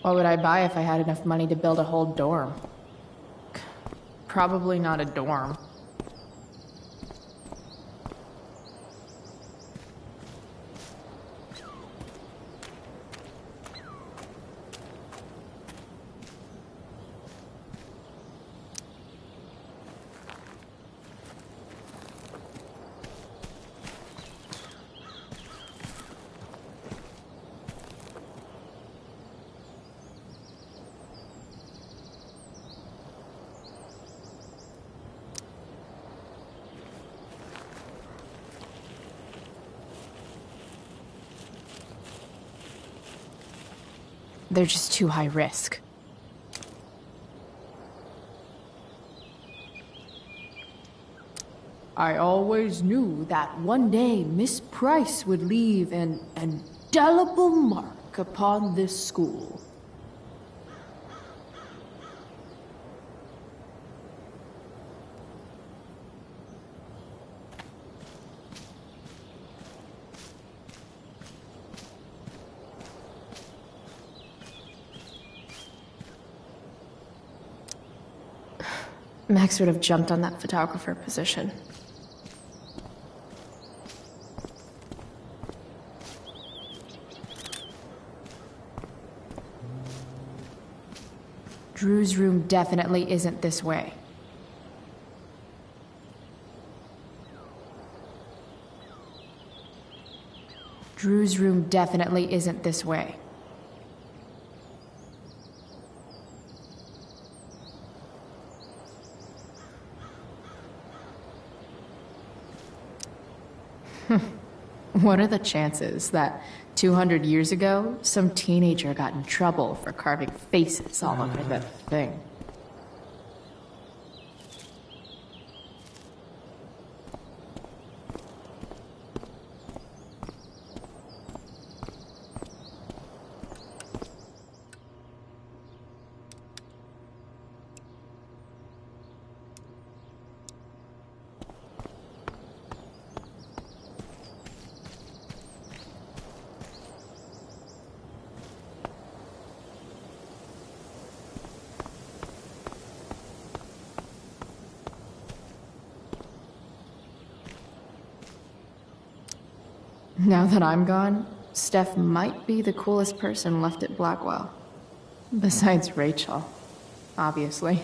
What would I buy if I had enough money to build a whole dorm? Probably not a dorm. They're just too high risk. I always knew that one day Miss Price would leave an indelible mark upon this school. Max would have jumped on that photographer position. Drew's room definitely isn't this way. Drew's room definitely isn't this way. What are the chances that 200 years ago, some teenager got in trouble for carving faces all over that thing? Now that I'm gone, Steph might be the coolest person left at Blackwell. Besides Rachel, obviously.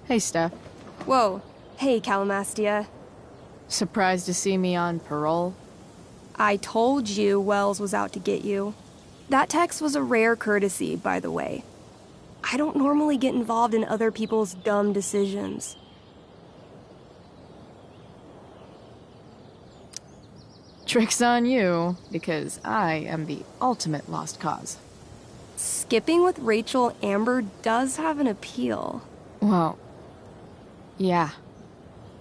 Hey, Steph. Whoa. Hey, Calamastia. Surprised to see me on parole? I told you Wells was out to get you. That text was a rare courtesy, by the way. I don't normally get involved in other people's dumb decisions. Trick's on you, because I am the ultimate lost cause. Skipping with Rachel Amber does have an appeal. Well, yeah.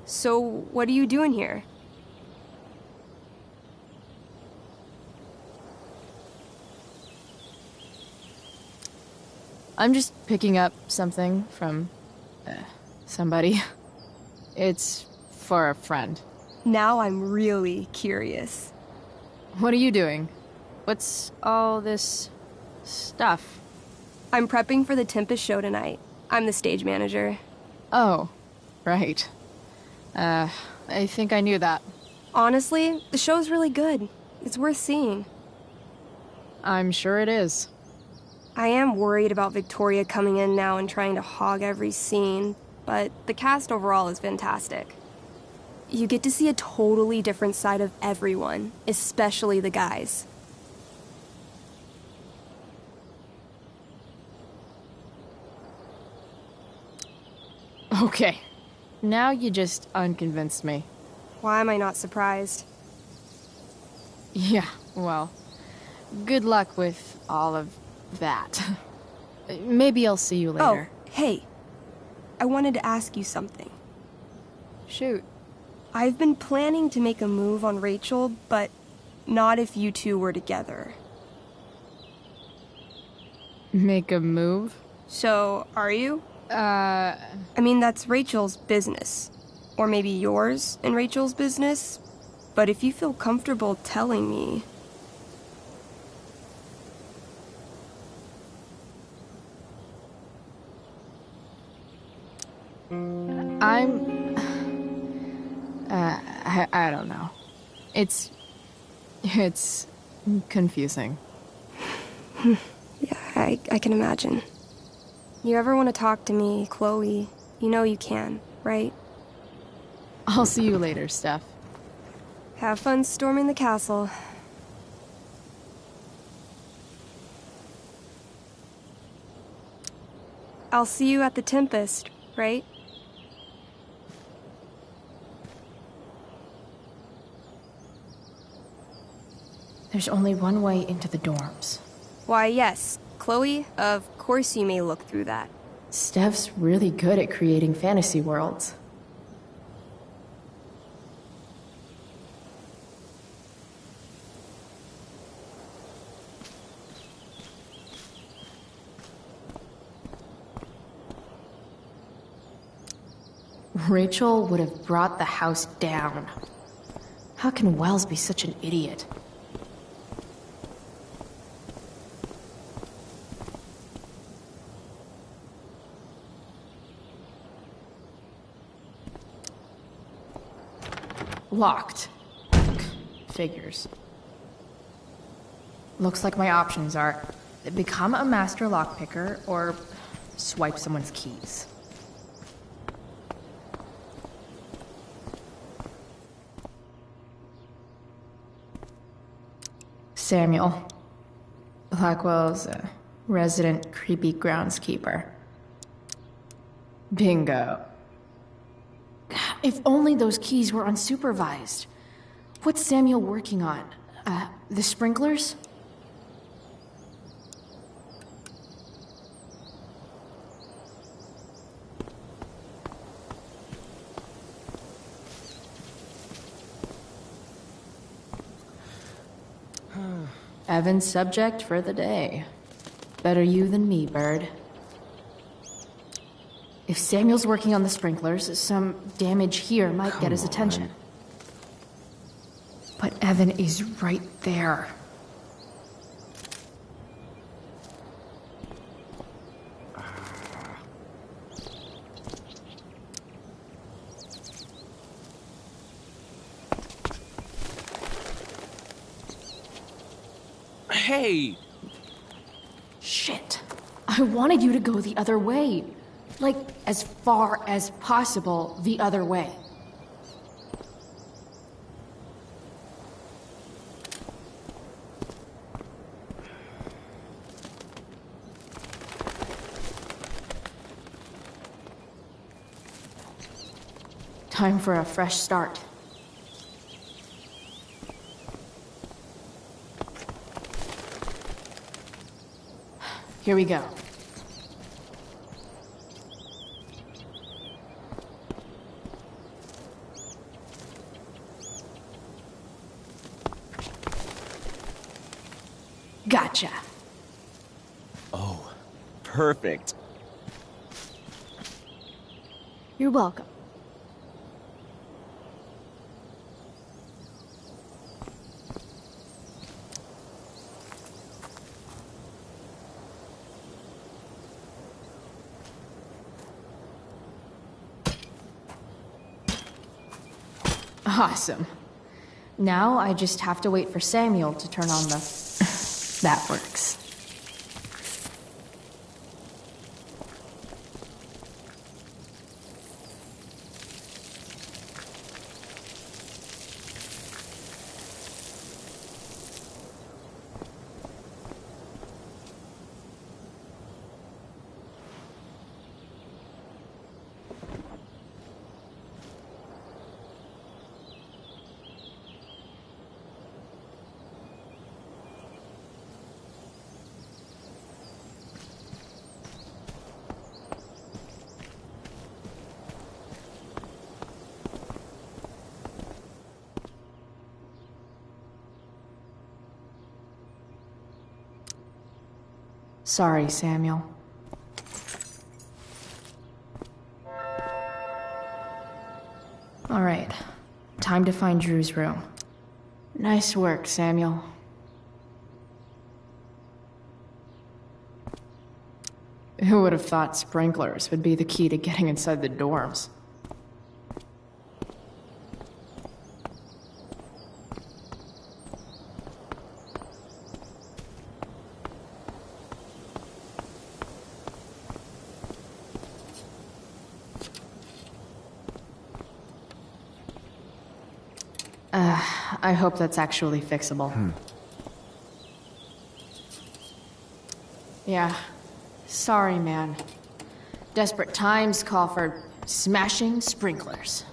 So, what are you doing here? I'm just picking up something from somebody. It's for a friend. Now I'm really curious. What are you doing? What's all this stuff? I'm prepping for the Tempest show tonight. I'm the stage manager. Oh, right. I think I knew that. Honestly, the show's really good. It's worth seeing. I'm sure it is. I am worried about Victoria coming in now and trying to hog every scene, but the cast overall is fantastic. You get to see a totally different side of everyone, especially the guys. Okay. Now you just unconvinced me. Why am I not surprised? Yeah, well, good luck with all of that. Maybe I'll see you later. Oh, hey. I wanted to ask you something. Shoot. I've been planning to make a move on Rachel, but not if you two were together. Make a move? So, are you? I mean, that's Rachel's business. Or maybe yours and Rachel's business. But if you feel comfortable telling me... I don't know. It's confusing. Yeah, I can imagine. You ever want to talk to me, Chloe, you know you can, right? I'll see you later, Steph. Have fun storming the castle. I'll see you at the Tempest, right? There's only one way into the dorms. Why, yes. Chloe, of course you may look through that. Steph's really good at creating fantasy worlds. Rachel would have brought the house down. How can Wells be such an idiot? Locked. Figures. Looks like my options are become a master lockpicker or swipe someone's keys. Samuel. Blackwell's resident creepy groundskeeper. Bingo. If only those keys were unsupervised. What's Samuel working on? The sprinklers? Evan's subject for the day. Better you than me, Bird. If Samuel's working on the sprinklers, some damage here might get his attention. But Evan is right there. Hey! Shit. I wanted you to go the other way. Like, as far as possible the other way. Time for a fresh start. Here we go. Gotcha. Oh, perfect. You're welcome. Awesome. Now I just have to wait for Samuel to turn on the... That works. Sorry, Samuel. All right. Time to find Drew's room. Nice work, Samuel. Who would have thought sprinklers would be the key to getting inside the dorms? I hope that's actually fixable. Yeah. Sorry, man. Desperate times call for smashing sprinklers.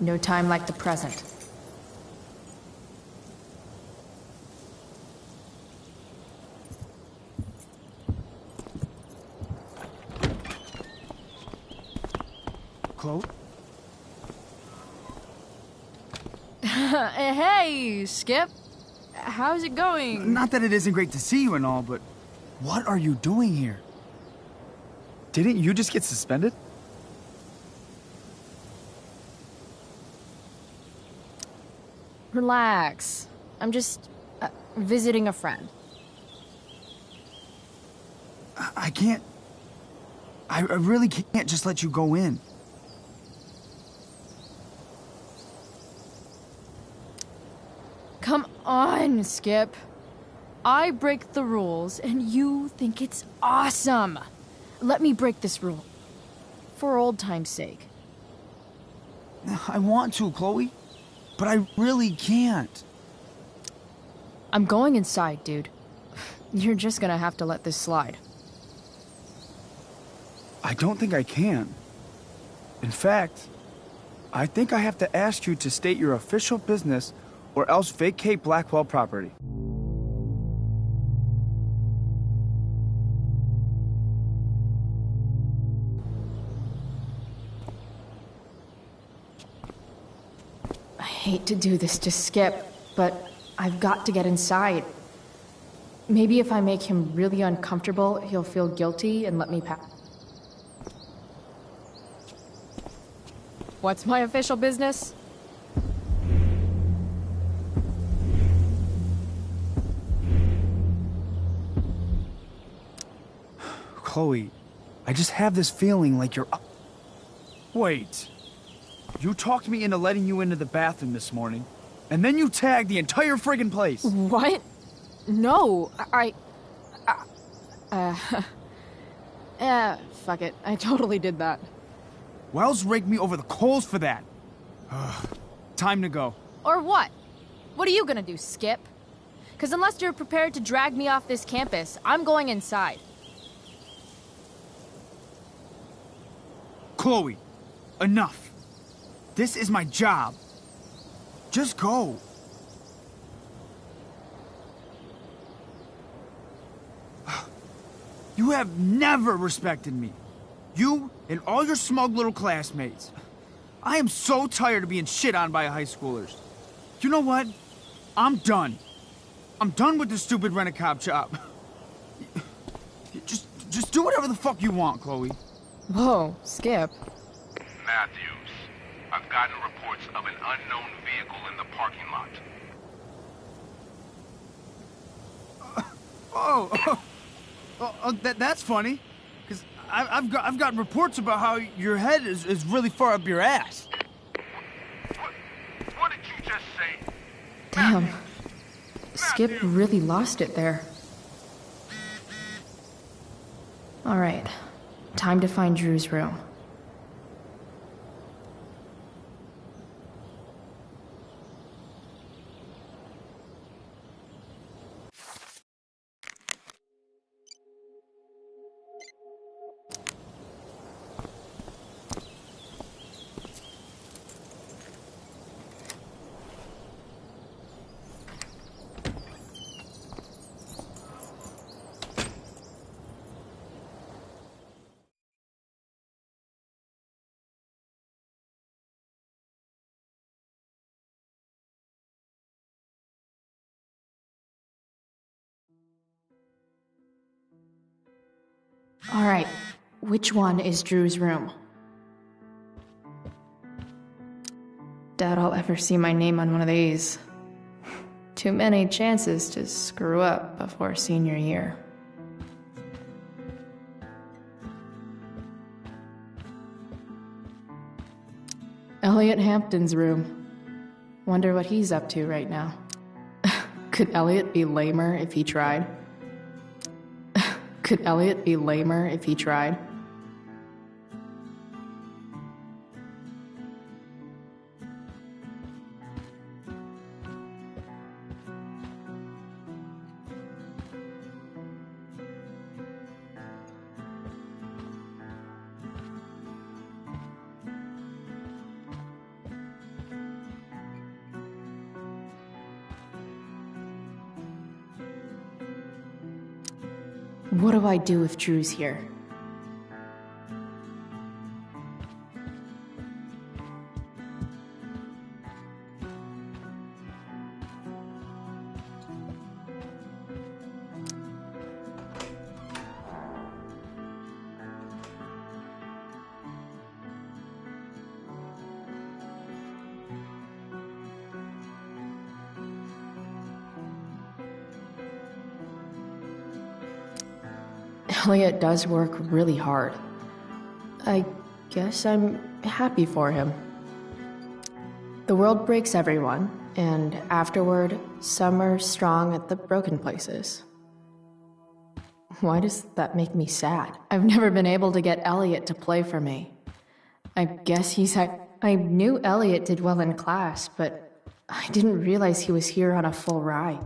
No time like the present. Chloe? Hey, Skip. How's it going? Not that it isn't great to see you and all, but what are you doing here? Didn't you just get suspended? Relax. I'm just visiting a friend. I can't... I really can't just let you go in. Come on, Skip. I break the rules, and you think it's awesome. Let me break this rule. For old time's sake. I want to, Chloe, but I really can't. I'm going inside, dude. You're just gonna have to let this slide. I don't think I can. In fact, I think I have to ask you to state your official business or else vacate Blackwell property. I hate to do this to Skip, but I've got to get inside. Maybe if I make him really uncomfortable, he'll feel guilty and let me pass. What's my official business? Chloe, I just have this feeling like you're up. Wait. You talked me into letting you into the bathroom this morning, and then you tagged the entire friggin' place. What? No, fuck it. I totally did that. Wells raked me over the coals for that. Time to go. Or what? What are you gonna do, Skip? Because unless you're prepared to drag me off this campus, I'm going inside. Chloe, enough. This is my job. Just go. You have never respected me. You and all your smug little classmates. I am so tired of being shit on by high schoolers. You know what? I'm done. I'm done with this stupid rent-a-cop job. Just do whatever the fuck you want, Chloe. Whoa, Skip. Matthews, I've gotten reports of an unknown vehicle in the parking lot. That's funny. Because I've gotten reports about how your head is really far up your ass. What did you just say? Damn. Skip really lost it there. All right. Time to find Drew's room. All right, which one is Drew's room? Doubt I'll ever see my name on one of these. Too many chances to screw up before senior year. Elliot Hampton's room. Wonder what he's up to right now. Could Elliot be lamer if he tried? Could Elliot be lamer if he tried? What do I do if Drew's here? Elliot does work really hard. I guess I'm happy for him. The world breaks everyone, and afterward, some are strong at the broken places. Why does that make me sad? I've never been able to get Elliot to play for me. I guess I knew Elliot did well in class, but I didn't realize he was here on a full ride.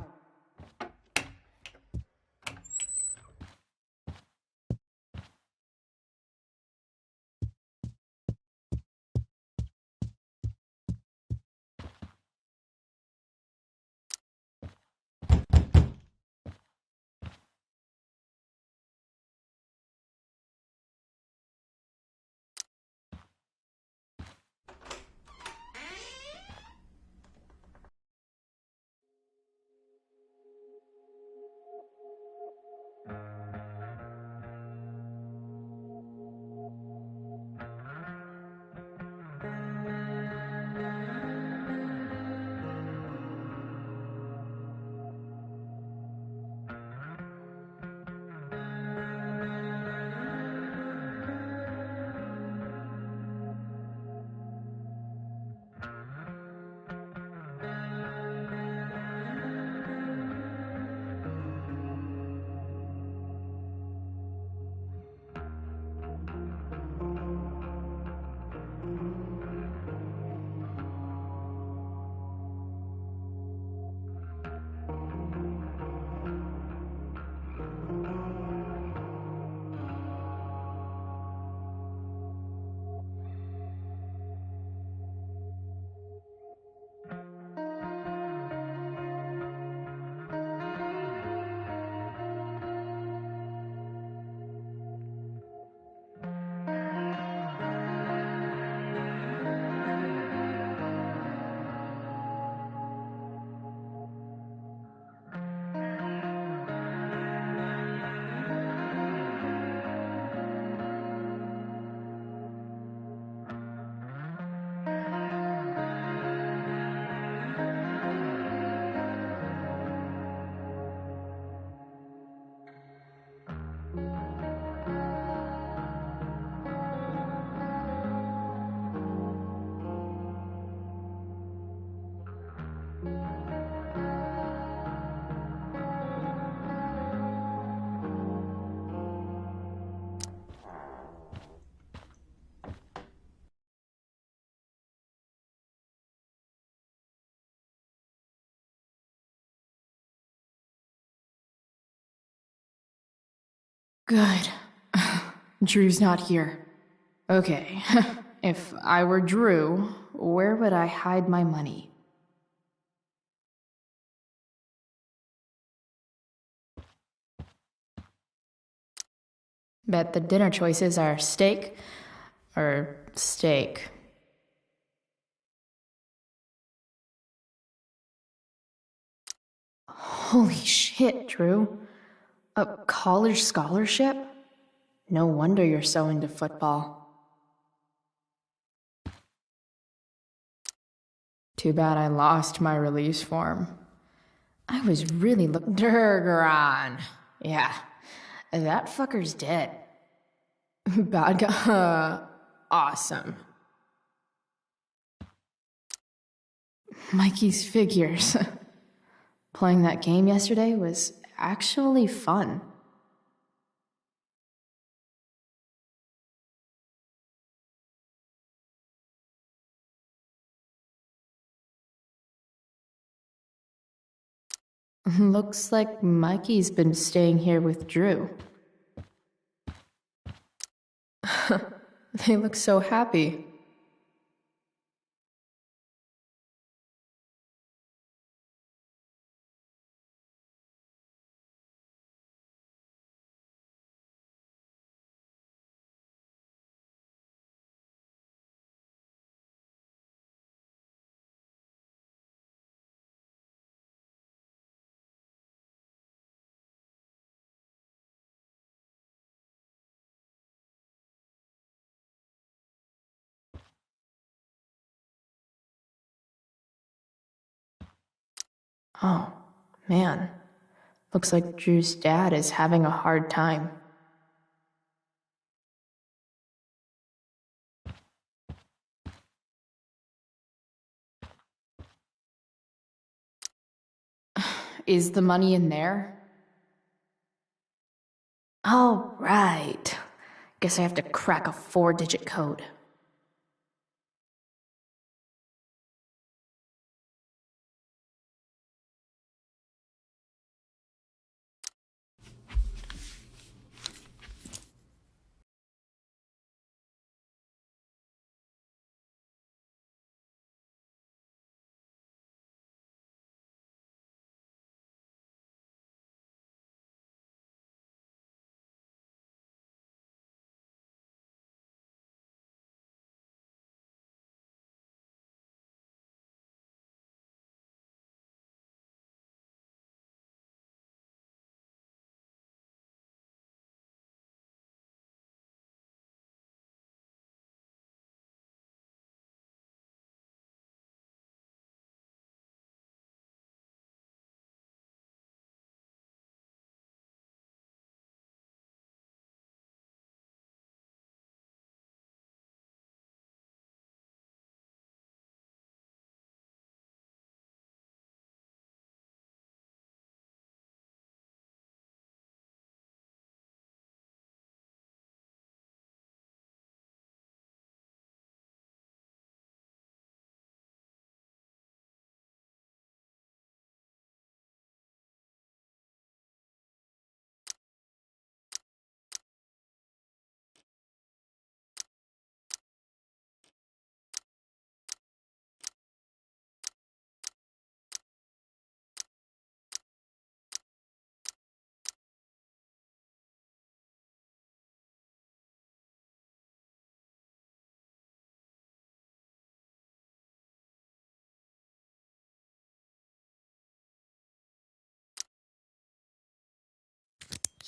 Good. Drew's not here. Okay. If I were Drew, where would I hide my money? Bet the dinner choices are steak or steak. Holy shit, Drew. A college scholarship? No wonder you're so into football. Too bad I lost my release form. I was really Durgaron. Yeah, that fucker's dead. Bad guy. Awesome. Mikey's figures. Playing that game yesterday was actually fun. Looks like Mikey's been staying here with Drew. They look so happy. Oh, man. Looks like Drew's dad is having a hard time. Is the money in there? Oh, right. Guess I have to crack a 4-digit code.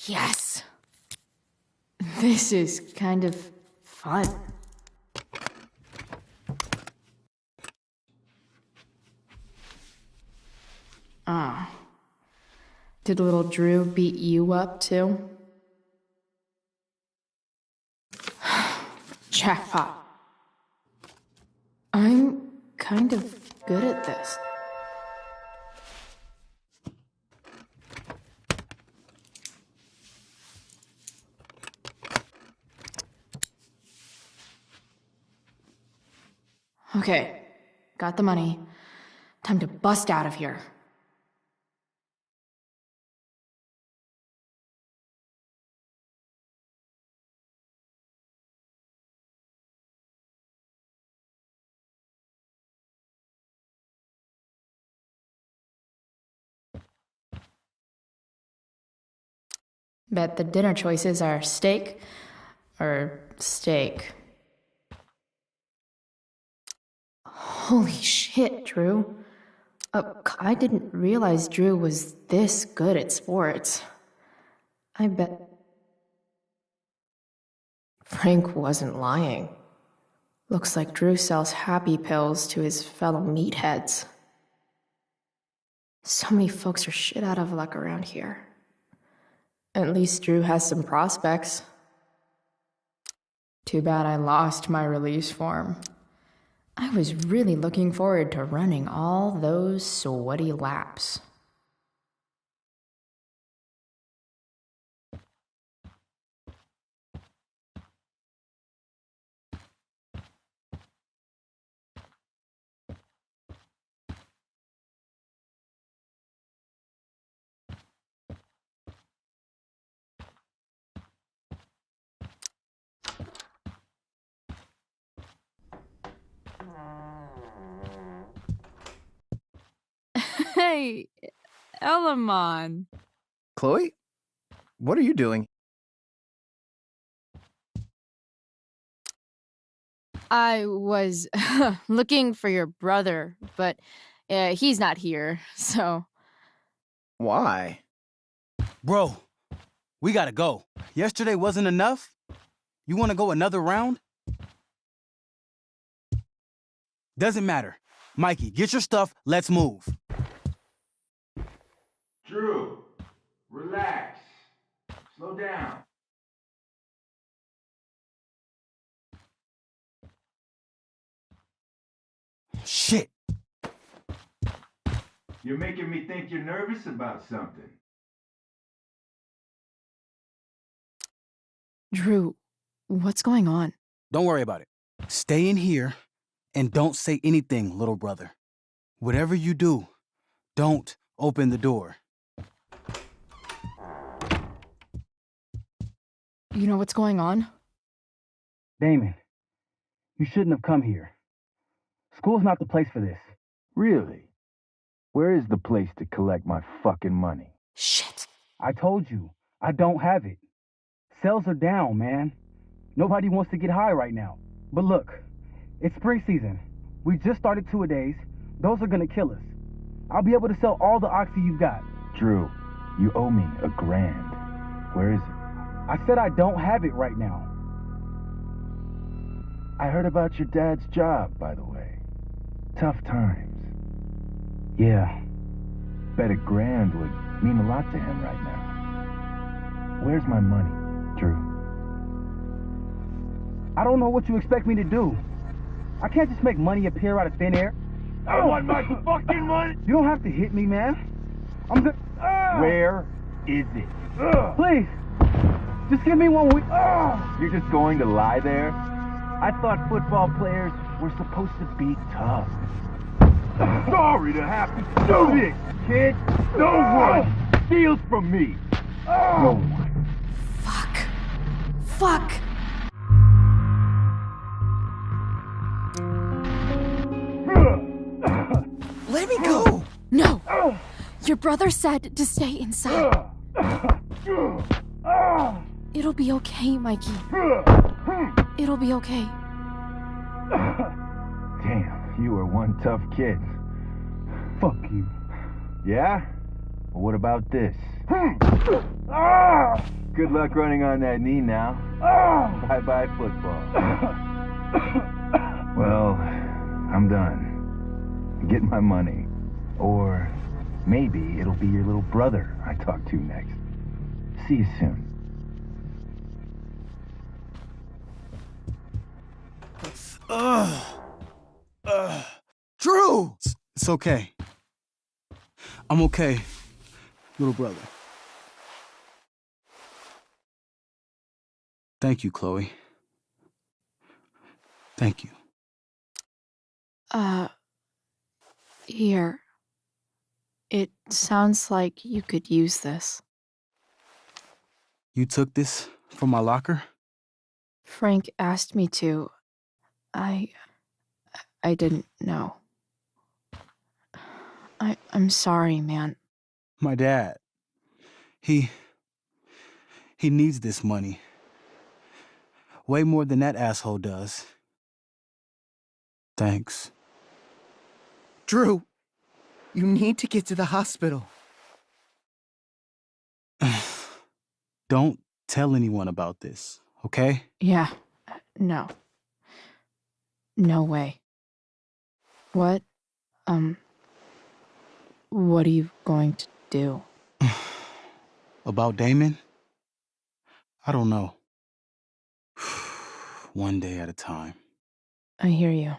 Yes! This is kind of fun. Ah. Did little Drew beat you up, too? Jackpot. I'm kind of good at this. Okay, got the money. Time to bust out of here. Bet the dinner choices are steak or steak. Holy shit, Drew. I didn't realize Drew was this good at sports. I bet Frank wasn't lying. Looks like Drew sells happy pills to his fellow meatheads. So many folks are shit out of luck around here. At least Drew has some prospects. Too bad I lost my release form. I was really looking forward to running all those sweaty laps. Hey, Elamon. Chloe? What are you doing? I was looking for your brother, but he's not here, so... Why? Bro, we gotta go. Yesterday wasn't enough? You wanna go another round? Doesn't matter. Mikey, get your stuff, let's move. Drew, relax. Slow down. Shit. You're making me think you're nervous about something. Drew, what's going on? Don't worry about it. Stay in here and don't say anything, little brother. Whatever you do, don't open the door. You know what's going on? Damon, you shouldn't have come here. School's not the place for this. Really? Where is the place to collect my fucking money? Shit. I told you, I don't have it. Sales are down, man. Nobody wants to get high right now. But look, it's spring season. We just started two-a-days. Those are gonna kill us. I'll be able to sell all the oxy you've got. Drew, you owe me $1,000. Where is it? I said I don't have it right now. I heard about your dad's job, by the way. Tough times. Yeah. Bet $1,000 would mean a lot to him right now. Where's my money, Drew? I don't know what you expect me to do. I can't just make money appear out of thin air. I want my fucking money! You don't have to hit me, man. I'm good. Where is it? Please, just give me 1 week. You're just going to lie there? I thought football players were supposed to be tough. Sorry to have to do this, kid. No one steals from me. No one. Fuck. Let me go. No. Your brother said to stay inside. It'll be okay, Mikey. It'll be okay. Damn, you are one tough kid. Fuck you. Yeah? Well, what about this? Good luck running on that knee now. Bye-bye football. Well, I'm done. Get my money. Or maybe it'll be your little brother I talk to next. See you soon. Drew! It's okay. I'm okay, little brother. Thank you, Chloe. Thank you. Here. It sounds like you could use this. You took this from my locker? Frank asked me to. I didn't know. I'm sorry, man. My dad. He needs this money. Way more than that asshole does. Thanks. Drew, you need to get to the hospital. Don't tell anyone about this, okay? Yeah. No. No way. What are you going to do? About Damon? I don't know. One day at a time. I hear you.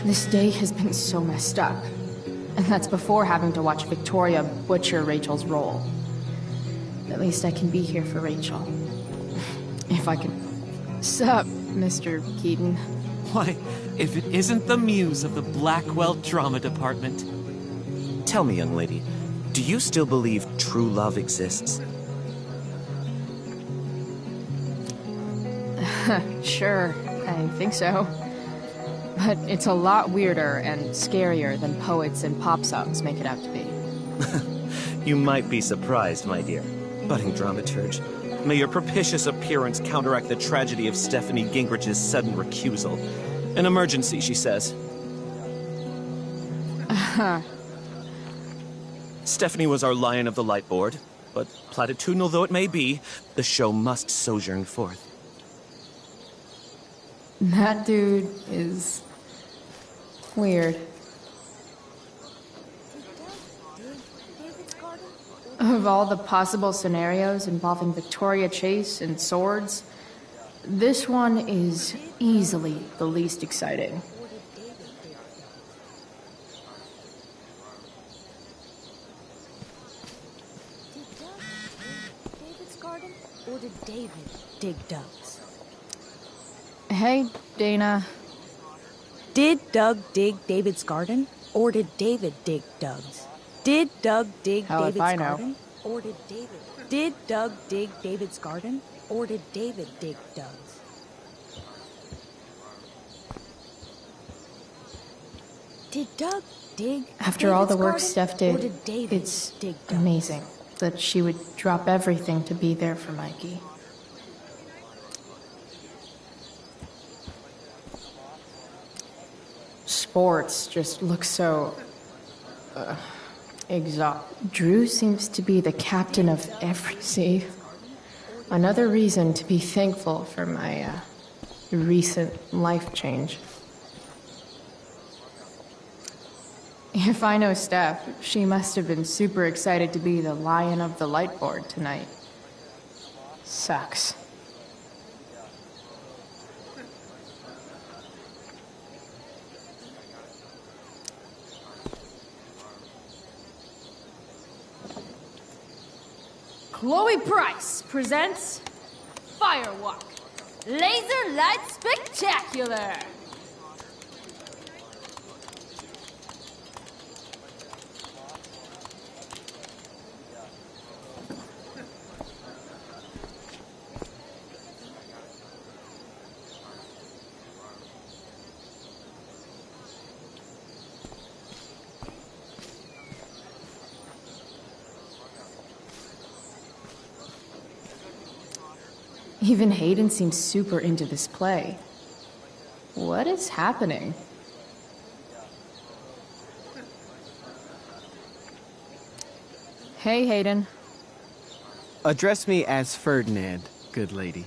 This day has been so messed up. And that's before having to watch Victoria butcher Rachel's role. At least I can be here for Rachel. If I can... Sup, Mr. Keaton? Why, if it isn't the muse of the Blackwell Drama Department. Tell me, young lady, do you still believe true love exists? Sure, I think so. But it's a lot weirder and scarier than poets and pop songs make it out to be. You might be surprised, my dear. Budding dramaturge, may your propitious appearance counteract the tragedy of Stephanie Gingrich's sudden recusal. An emergency, she says. Stephanie was our Lion of the Light Board, but platitudinal though it may be, the show must sojourn forth. That dude is... weird. Of all the possible scenarios involving Victoria Chase and swords, this one is easily the least exciting. David's garden, or did David dig Doug's? Hey, Dana. Did Doug dig David's garden, or did David dig Doug's? Did Doug dig David's garden, or did David? Did Doug dig David's garden, or did David dig Doug's? Did Doug dig After all the work David's Steph garden, or did, did David it's dig Doug's? amazing that she would drop everything to be there for Mikey. Sports just look so... Drew seems to be the captain of every... See? Another reason to be thankful for my, recent life change. If I know Steph, she must have been super excited to be the Lion of the Light Board tonight. Sucks. Chloe Price presents Firewalk, Laser Light Spectacular. Even Hayden seems super into this play. What is happening? Hey, Hayden. Address me as Ferdinand, good lady.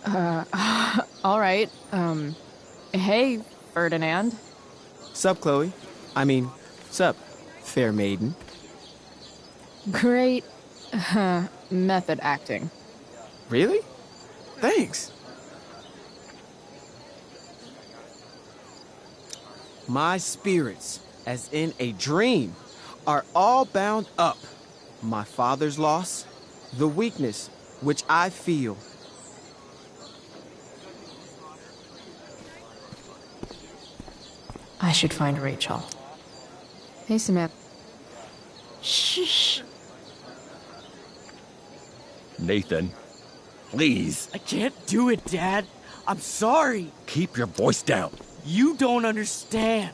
All right. Hey, Ferdinand. Sup, Chloe? I mean, sup, fair maiden. Great, method acting. Really? Thanks. My spirits, as in a dream, are all bound up. My father's loss, the weakness which I feel. I should find Rachel. Hey, Samantha. Shh. Nathan, please. I can't do it, Dad. I'm sorry. Keep your voice down. You don't understand.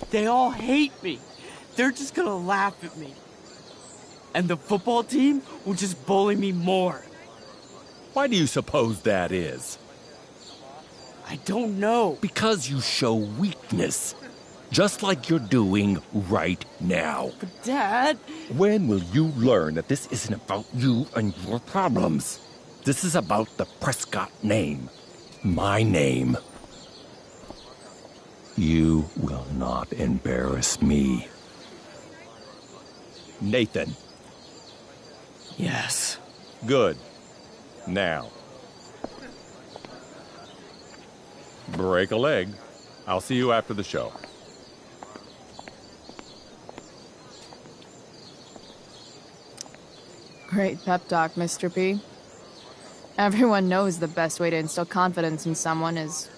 They all hate me. They're just gonna laugh at me. And the football team will just bully me more. Why do you suppose that is? I don't know. Because you show weakness. Just like you're doing right now. But Dad... When will you learn that this isn't about you and your problems? This is about the Prescott name. My name. You will not embarrass me. Nathan. Yes. Good. Now. Break a leg. I'll see you after the show. Great pep talk, Mr. P. Everyone knows the best way to instill confidence in someone is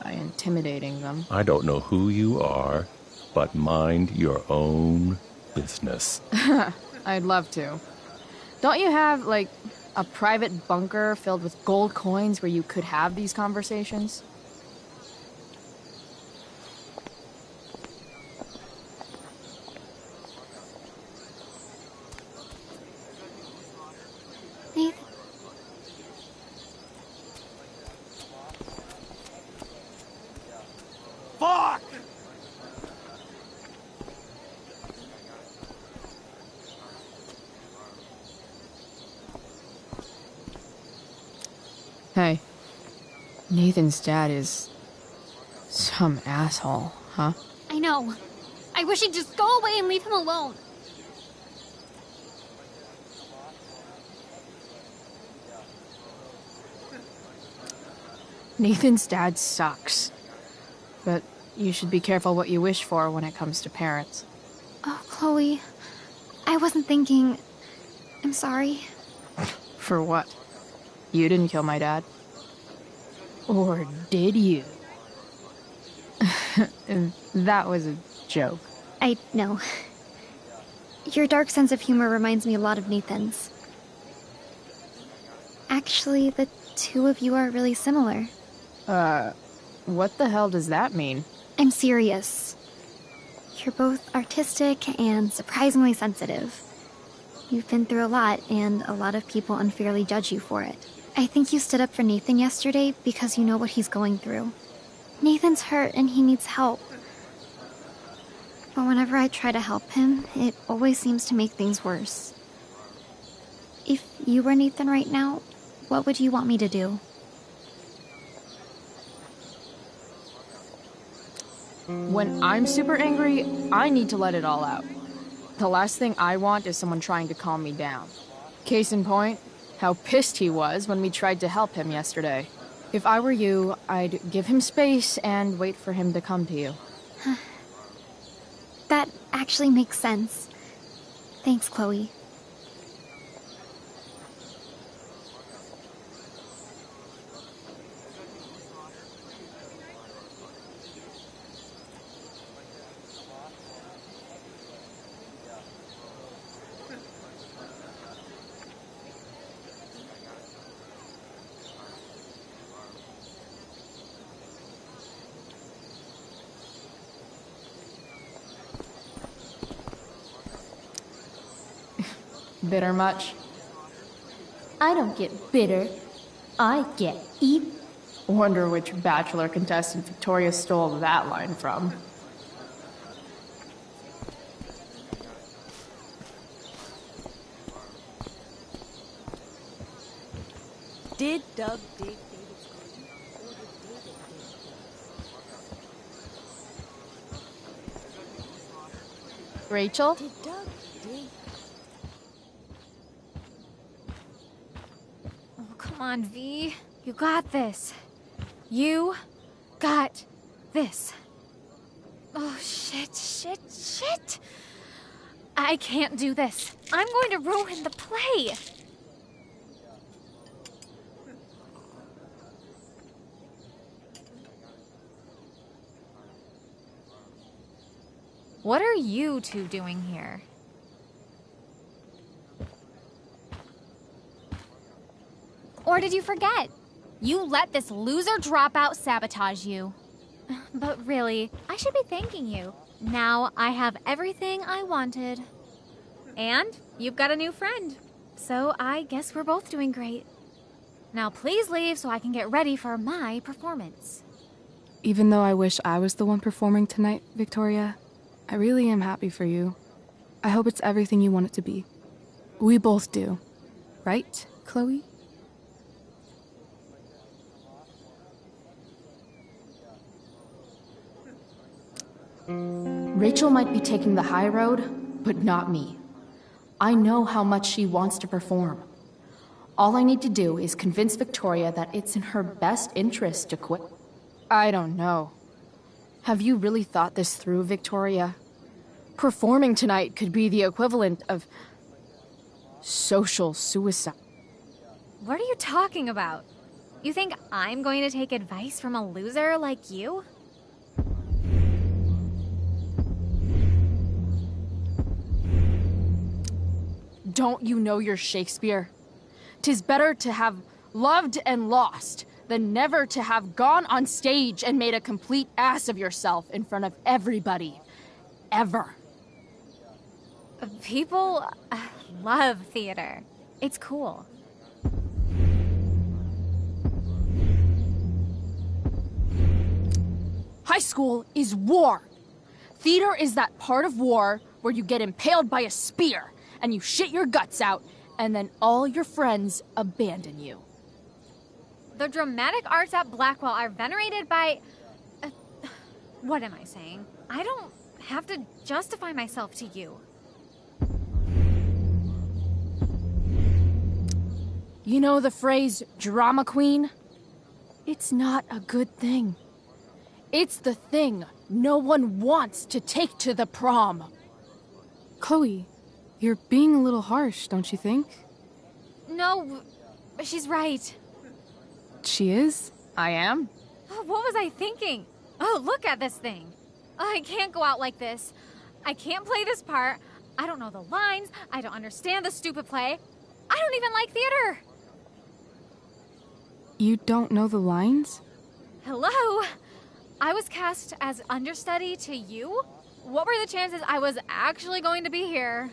by intimidating them. I don't know who you are, but mind your own business. I'd love to. Don't you have, like, a private bunker filled with gold coins where you could have these conversations? Nathan. Fuck! Hey, Nathan's dad is some asshole, huh? I know. I wish he'd just go away and leave him alone. Nathan's dad sucks. But you should be careful what you wish for when it comes to parents. Oh, Chloe. I wasn't thinking... I'm sorry. For what? You didn't kill my dad. Or did you? That was a joke. I know. Your dark sense of humor reminds me a lot of Nathan's. Actually, the two of you are really similar. What the hell does that mean? I'm serious. You're both artistic and surprisingly sensitive. You've been through a lot, and a lot of people unfairly judge you for it. I think you stood up for Nathan yesterday because you know what he's going through. Nathan's hurt and he needs help. But whenever I try to help him, it always seems to make things worse. If you were Nathan right now, what would you want me to do? When I'm super angry, I need to let it all out. The last thing I want is someone trying to calm me down. Case in point, how pissed he was when we tried to help him yesterday. If I were you, I'd give him space and wait for him to come to you. That actually makes sense. Thanks, Chloe. Bitter much? I don't get bitter. I get eat. Wonder which Bachelor contestant Victoria stole that line from. Did Doug dig David's garden? Or did David dig Doug's? Rachel? Did Doug dig? Oh, come on, V. You got this. You got this. Oh, shit. I can't do this. I'm going to ruin the play. What are you two doing here? Or did you forget? You let this loser dropout sabotage you. But really, I should be thanking you. Now I have everything I wanted. And you've got a new friend. So I guess we're both doing great. Now please leave so I can get ready for my performance. Even though I wish I was the one performing tonight, Victoria, I really am happy for you. I hope it's everything you want it to be. We both do. Right, Chloe? Rachel might be taking the high road, but not me. I know how much she wants to perform. All I need to do is convince Victoria that it's in her best interest to quit. I don't know. Have you really thought this through, Victoria? Performing tonight could be the equivalent of social suicide. What are you talking about? You think I'm going to take advice from a loser like you? Don't you know your Shakespeare? 'Tis better to have loved and lost than never to have gone on stage and made a complete ass of yourself in front of everybody. Ever. People love theater. It's cool. High school is war. Theater is that part of war where you get impaled by a spear and you shit your guts out and then all your friends abandon you. The dramatic arts at Blackwell are venerated by... what am I saying? I don't have to justify myself to you. You know the phrase, drama queen? It's not a good thing. It's the thing no one wants to take to the prom. Chloe, you're being a little harsh, don't you think? No, she's right. She is? I am? What was I thinking? Oh, look at this thing. I can't go out like this. I can't play this part. I don't know the lines. I don't understand the stupid play. I don't even like theater. You don't know the lines? Hello? I was cast as understudy to you? What were the chances I was actually going to be here?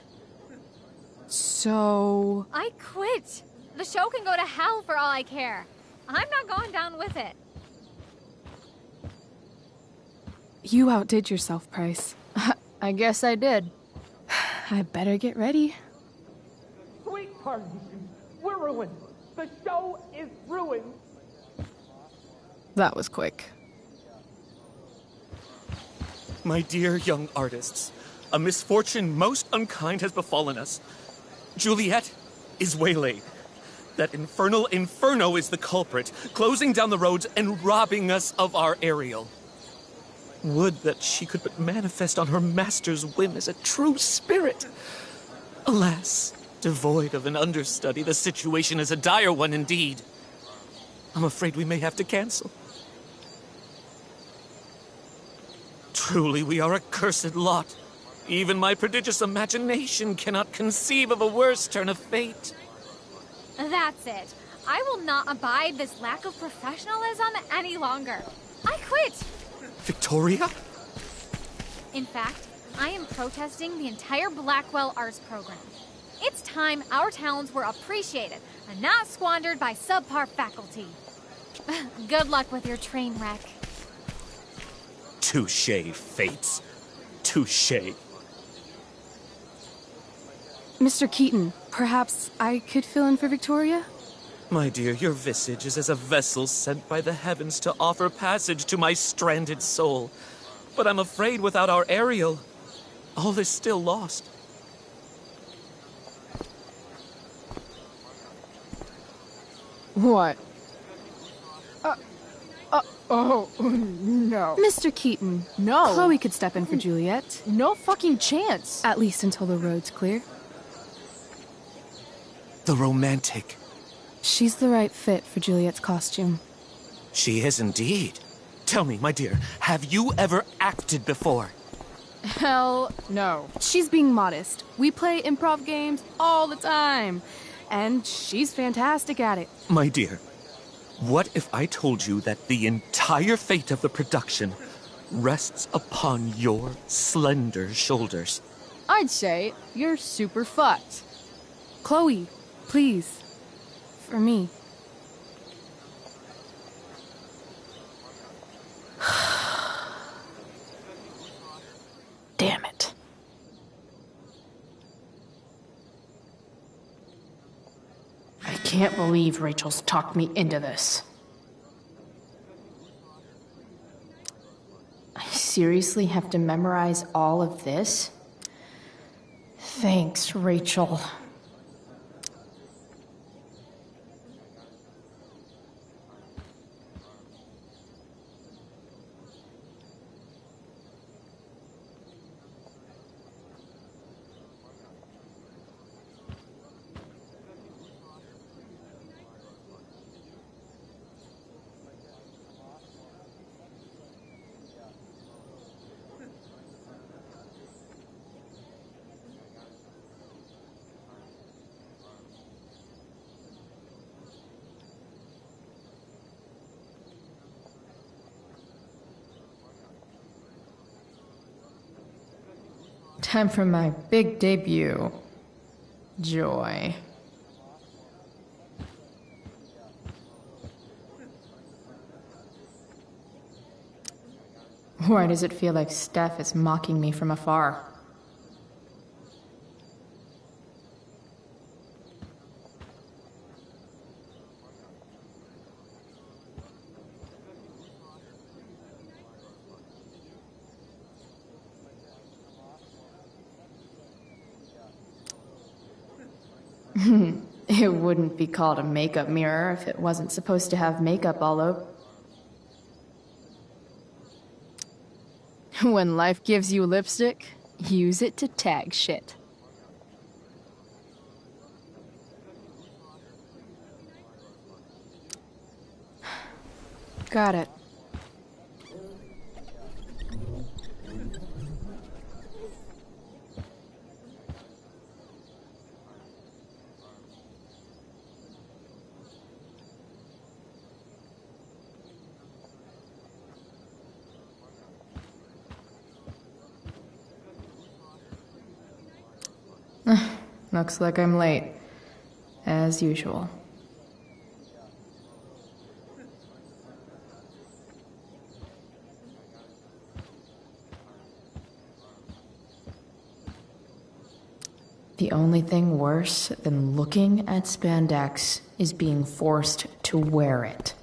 So... I quit. The show can go to hell for all I care. I'm not going down with it. You outdid yourself, Price. I guess I did. I better get ready. Sweet Parisians, we're ruined. The show is ruined. That was quick. My dear young artists, a misfortune most unkind has befallen us. Juliet is waylaid. That infernal Inferno is the culprit, closing down the roads and robbing us of our Ariel. Would that she could but manifest on her master's whim as a true spirit. Alas, devoid of an understudy, the situation is a dire one indeed. I'm afraid we may have to cancel. Truly, we are a cursed lot. Even my prodigious imagination cannot conceive of a worse turn of fate. That's it. I will not abide this lack of professionalism any longer. I quit! Victoria? In fact, I am protesting the entire Blackwell Arts program. It's time our talents were appreciated and not squandered by subpar faculty. Good luck with your train wreck. Touché, Fates. Touché. Mr. Keaton, perhaps I could fill in for Victoria? My dear, your visage is as a vessel sent by the heavens to offer passage to my stranded soul. But I'm afraid without our Ariel, all is still lost. What? Oh, no. Mr. Keaton. No. Chloe could step in for Juliet. No fucking chance. At least until the road's clear. The romantic. She's the right fit for Juliet's costume. She is indeed. Tell me, my dear, have you ever acted before? Hell no. She's being modest. We play improv games all the time. And she's fantastic at it. My dear, what if I told you that the entire fate of the production rests upon your slender shoulders? I'd say you're super fucked. Chloe, please. For me. Damn it. I can't believe Rachel's talked me into this. I seriously have to memorize all of this? Thanks, Rachel. Time for my big debut. Joy. Why does it feel like Steph is mocking me from afar? It wouldn't be called a makeup mirror if it wasn't supposed to have makeup all over. When life gives you lipstick, use it to tag shit. Got it. Looks like I'm late. As usual. The only thing worse than looking at spandex is being forced to wear it.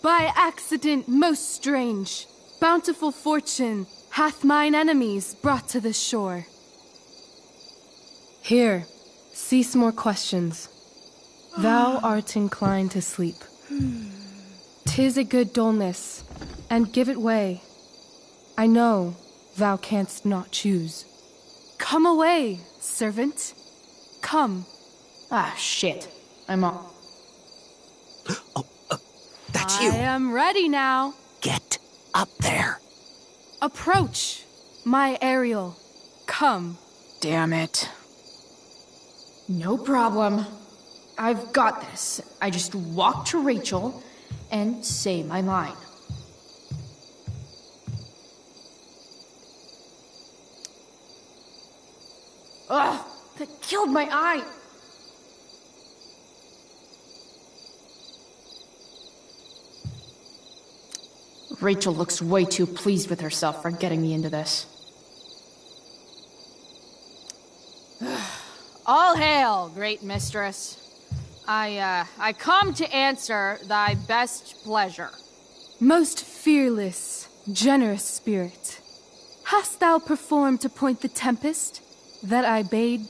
By accident most strange, bountiful fortune hath mine enemies brought to this shore. Here, cease more questions. Thou art inclined to sleep. 'Tis a good dullness, and give it way. I know thou canst not choose. Come away, servant. Come. Ah, shit. I'm on. That's you. I am ready now. Get up there. Approach, my Ariel. Come. Damn it. No problem. I've got this. I just walk to Rachel and say my line. Ugh! That killed my eye! Rachel looks way too pleased with herself for getting me into this. All hail, great mistress. I come to answer thy best pleasure. Most fearless, generous spirit, hast thou performed to point the tempest that I bade?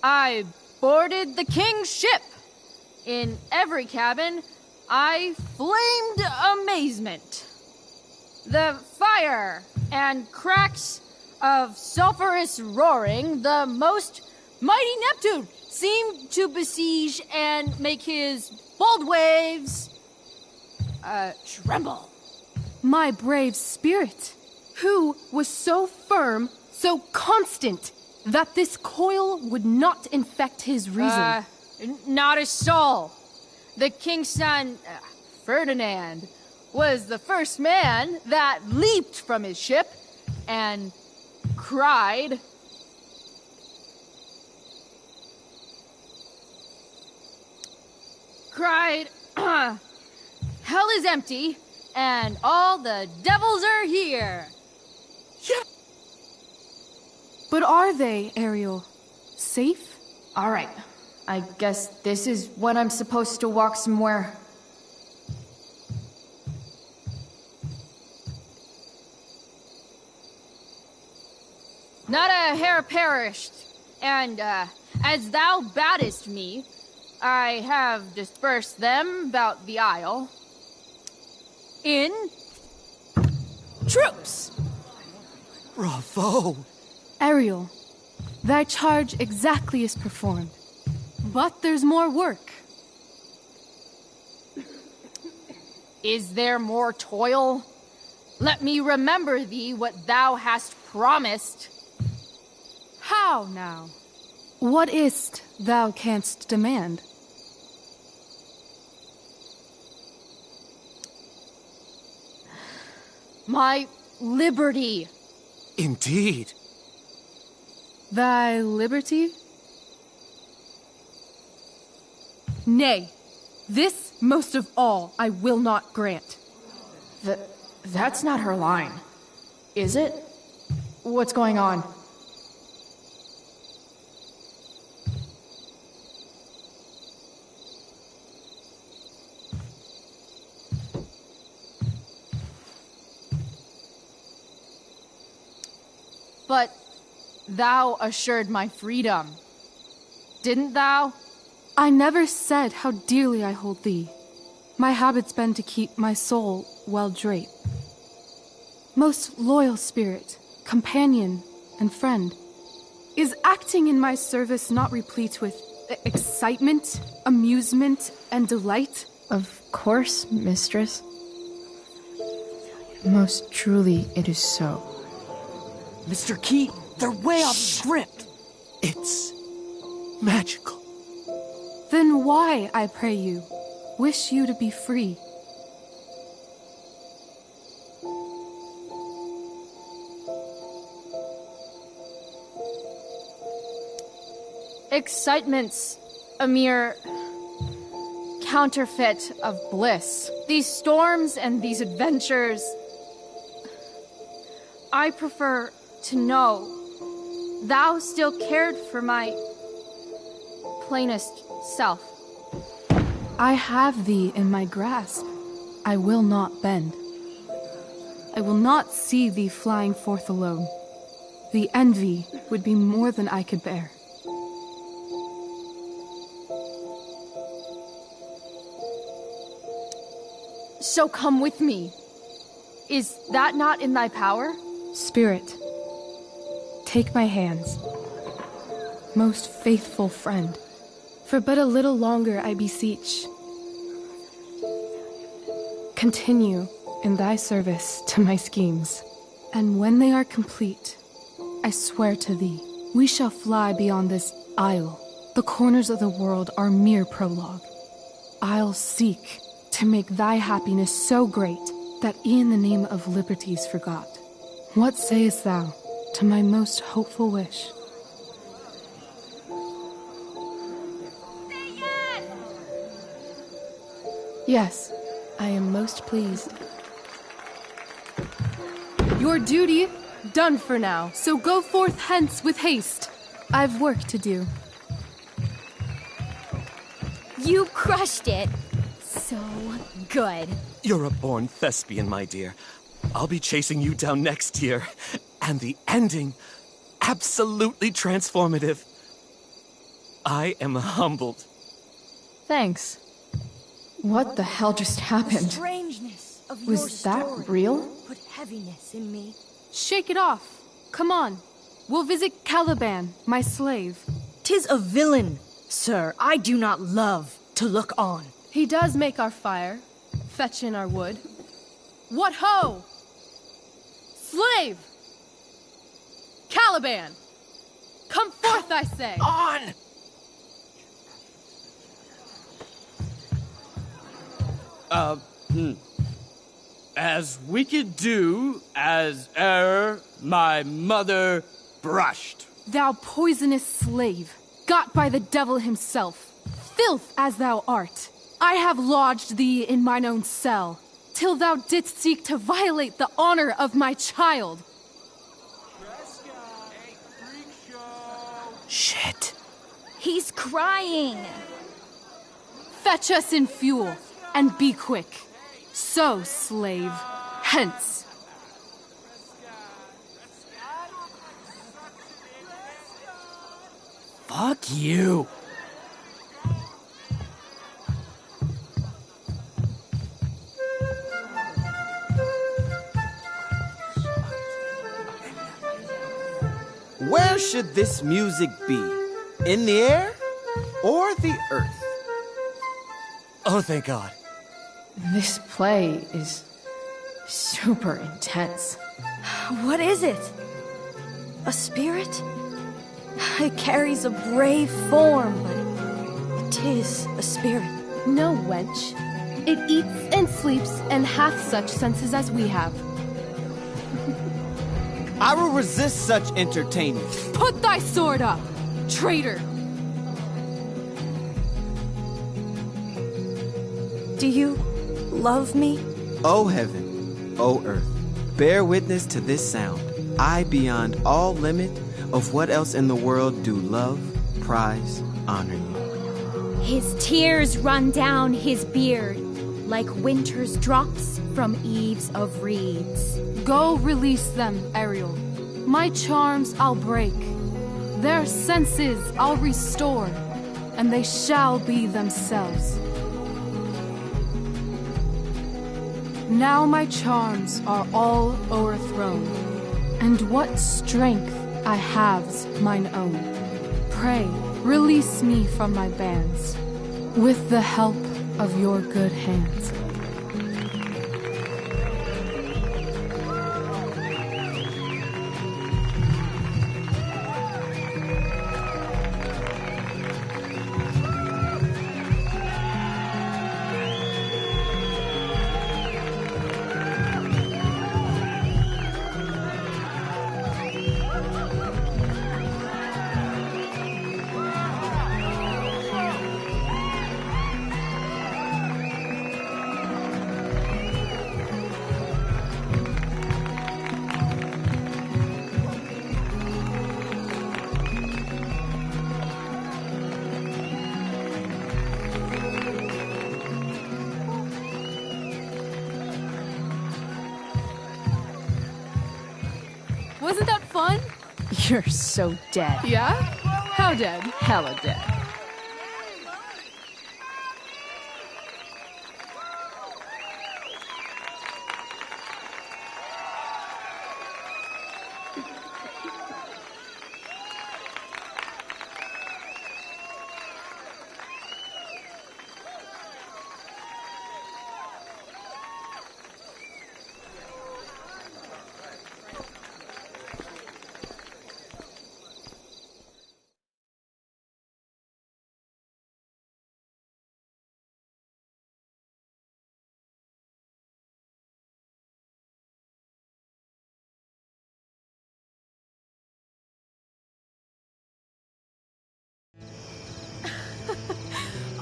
I boarded the king's ship. In every cabin, I flamed amazement. The fire and cracks of sulphurous roaring, the most mighty Neptune seemed to besiege and make his bold waves tremble. My brave spirit, who was so firm, so constant, that this coil would not infect his reason. Not a soul. The king's son, Ferdinand, was the first man that leaped from his ship and cried. Hell is empty, and all the devils are here. Yeah. But are they, Ariel? Safe? All right. I guess this is when I'm supposed to walk somewhere. Not a hair perished, and as thou badest me, I have dispersed them about the isle in troops. Bravo! Ariel, thy charge exactly is performed. But there's more work. Is there more toil? Let me remember thee what thou hast promised. How now? What is't thou canst demand? My liberty. Indeed. Thy liberty? Nay, this most of all I will not grant. That's not her line, is it? What's going on? But thou assured my freedom, didn't thou? I never said how dearly I hold thee. My habit's been to keep my soul well draped. Most loyal spirit, companion, and friend, is acting in my service not replete with excitement, amusement, and delight? Of course, mistress. Most truly it is so. Mr. Key, they're way off script. It's magical. Then why, I pray you, wish you to be free? Excitement's a mere counterfeit of bliss. These storms and these adventures, I prefer to know thou still cared for my plainest self. I have thee in my grasp. I will not bend. I will not see thee flying forth alone. The envy would be more than I could bear. So come with me. Is that not in thy power? Spirit, take my hands. Most faithful friend, for but a little longer I beseech. Continue in thy service to my schemes, and when they are complete, I swear to thee, we shall fly beyond this isle. The corners of the world are mere prologue. I'll seek to make thy happiness so great that e'en the name of liberty's forgot. What sayest thou to my most hopeful wish? Yes, I am most pleased. Your duty done for now, so go forth hence with haste. I've work to do. You crushed it. So good. You're a born thespian, my dear. I'll be chasing you down next year. And the ending, absolutely transformative. I am humbled. Thanks. What the hell just happened? The strangeness of your Was that story real? put heaviness in me. Shake it off. Come on. We'll visit Caliban, my slave. 'Tis a villain, sir, I do not love to look on. He does make our fire, fetch in our wood. What ho! Slave! Caliban! Come forth, I say! On! As we could do as e'er my mother brushed. Thou poisonous slave, got by the devil himself, filth as thou art, I have lodged thee in mine own cell, till thou didst seek to violate the honor of my child. Shit. He's crying. Fetch us in fuel, and be quick. So, slave, hence. Fuck you. Where should this music be? In the air or the earth? Oh, thank God. This play is super intense. What is it? A spirit? It carries a brave form, but it is a spirit. No, wench. It eats and sleeps and hath such senses as we have. I will resist such entertainment. Put thy sword up, traitor! Do you love me? O heaven, O earth, bear witness to this sound. I, beyond all limit of what else in the world do love, prize, honor you. His tears run down his beard like winter's drops from eaves of reeds. Go release them, Ariel. My charms I'll break. Their senses I'll restore, and they shall be themselves. Now my charms are all o'erthrown, and what strength I have's mine own. Pray, release me from my bands, with the help of your good hands. Wasn't that fun? You're so dead. Yeah? How dead? Hella dead.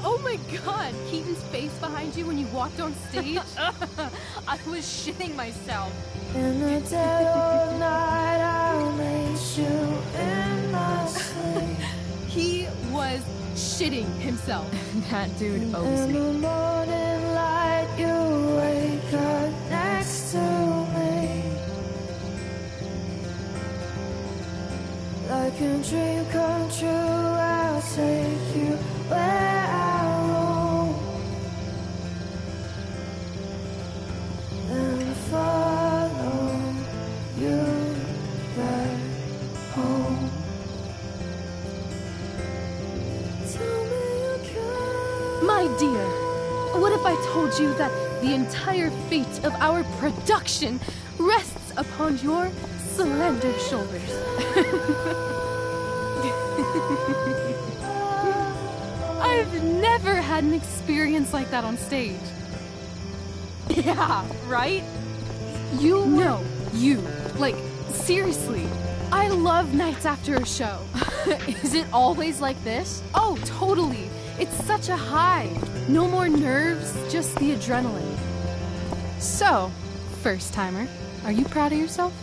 Oh my god, Keaton's face behind you when you walked on stage? I was shitting myself. In the dead of night, I'll meet you in my sleep. He was shitting himself. That dude owes me. In the morning light, you wake up next to me. Like a dream come true, I'll take you where I roam, then follow you back home. Tell me you can. My dear, what if I told you that the entire fate of our production rests upon your slender shoulders? I've never had an experience like that on stage. Yeah, right? You? No, you. Like, seriously. I love nights after a show. Is it always like this? Oh, totally. It's such a high. No more nerves, just the adrenaline. So, first timer, are you proud of yourself?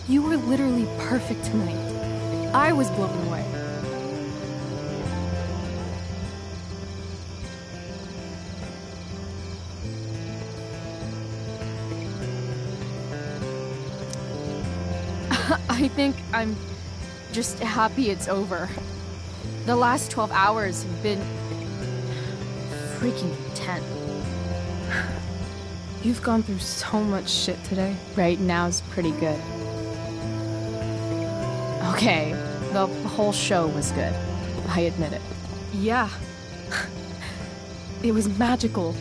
You were literally perfect tonight. I was blown away. I think I'm just happy it's over. The last 12 hours have been freaking intense. You've gone through so much shit today. Right now's pretty good. Okay, the whole show was good. I admit it. Yeah. It was magical.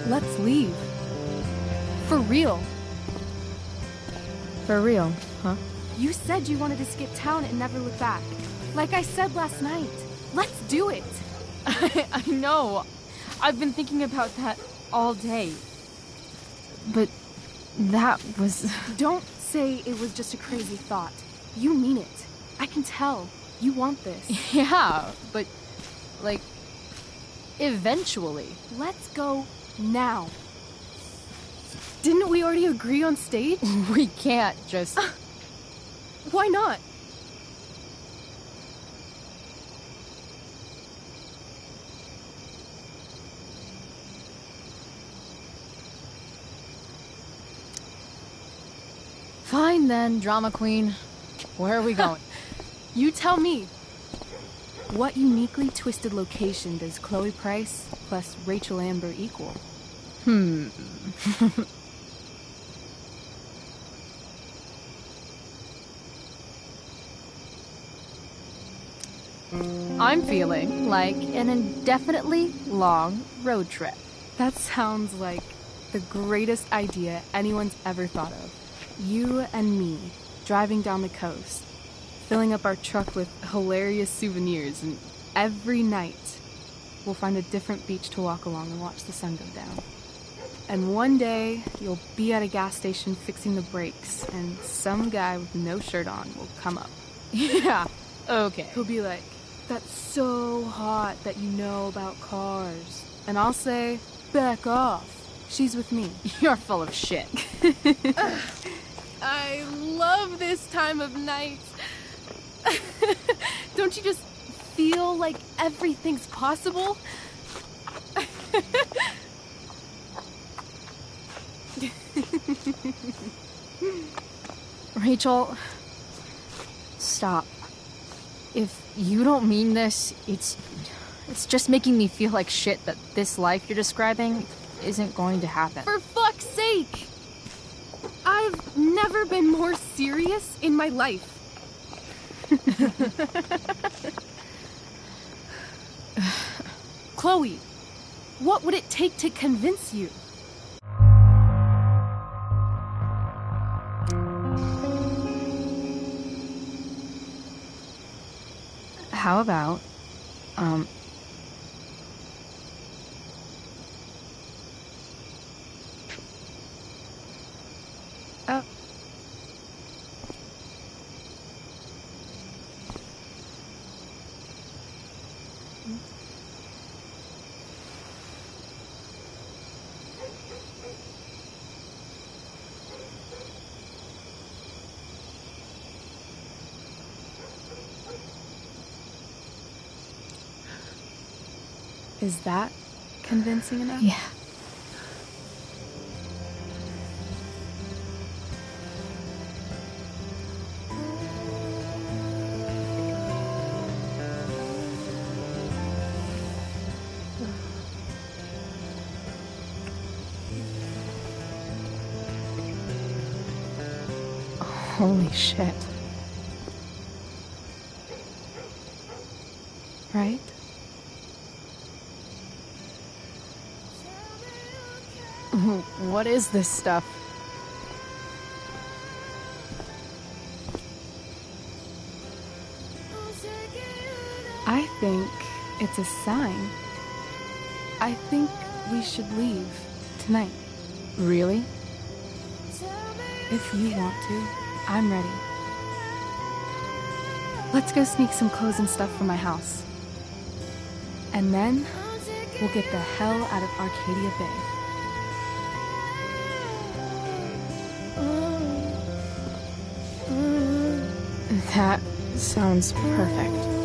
Let's leave. For real. For real, huh? You said you wanted to skip town and never look back. Like I said last night. Let's do it. I know. I've been thinking about that all day. But that was... Don't say it was just a crazy thought. You mean it. I can tell. You want this. Yeah, but... like... eventually. Let's go now. Didn't we already agree on stage? We can't just... Why not? Fine then, drama queen. Where are we going? You tell me. What uniquely twisted location does Chloe Price plus Rachel Amber equal? I'm feeling like an indefinitely long road trip. That sounds like the greatest idea anyone's ever thought of. You and me, driving down the coast, filling up our truck with hilarious souvenirs, and every night we'll find a different beach to walk along and watch the sun go down. And one day you'll be at a gas station fixing the brakes, and some guy with no shirt on will come up. Yeah, okay. He'll be like, "That's so hot that you know about cars." And I'll say, "Back off. She's with me." You're full of shit. I love this time of night. Don't you just feel like everything's possible? Rachel, stop. If you don't mean this, it's just making me feel like shit that this life you're describing isn't going to happen. For fuck's sake! I've never been more serious in my life. Chloe, what would it take to convince you? How about, Is that convincing enough? Yeah. Holy shit. Right? What is this stuff? I think it's a sign. I think we should leave tonight. Really? If you want to, I'm ready. Let's go sneak some clothes and stuff from my house. And then we'll get the hell out of Arcadia Bay. That sounds perfect.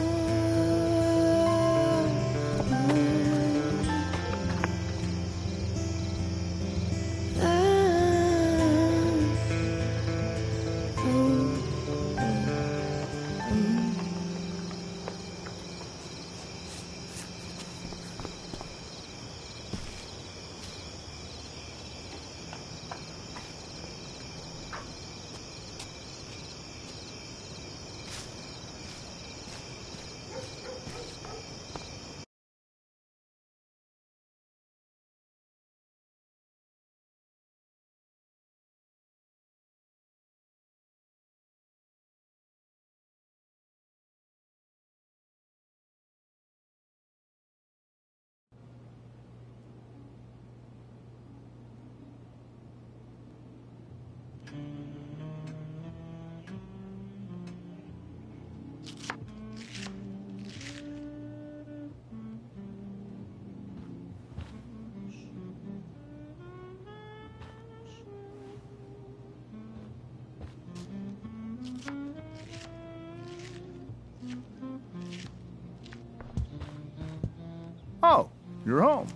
Oh, you're home.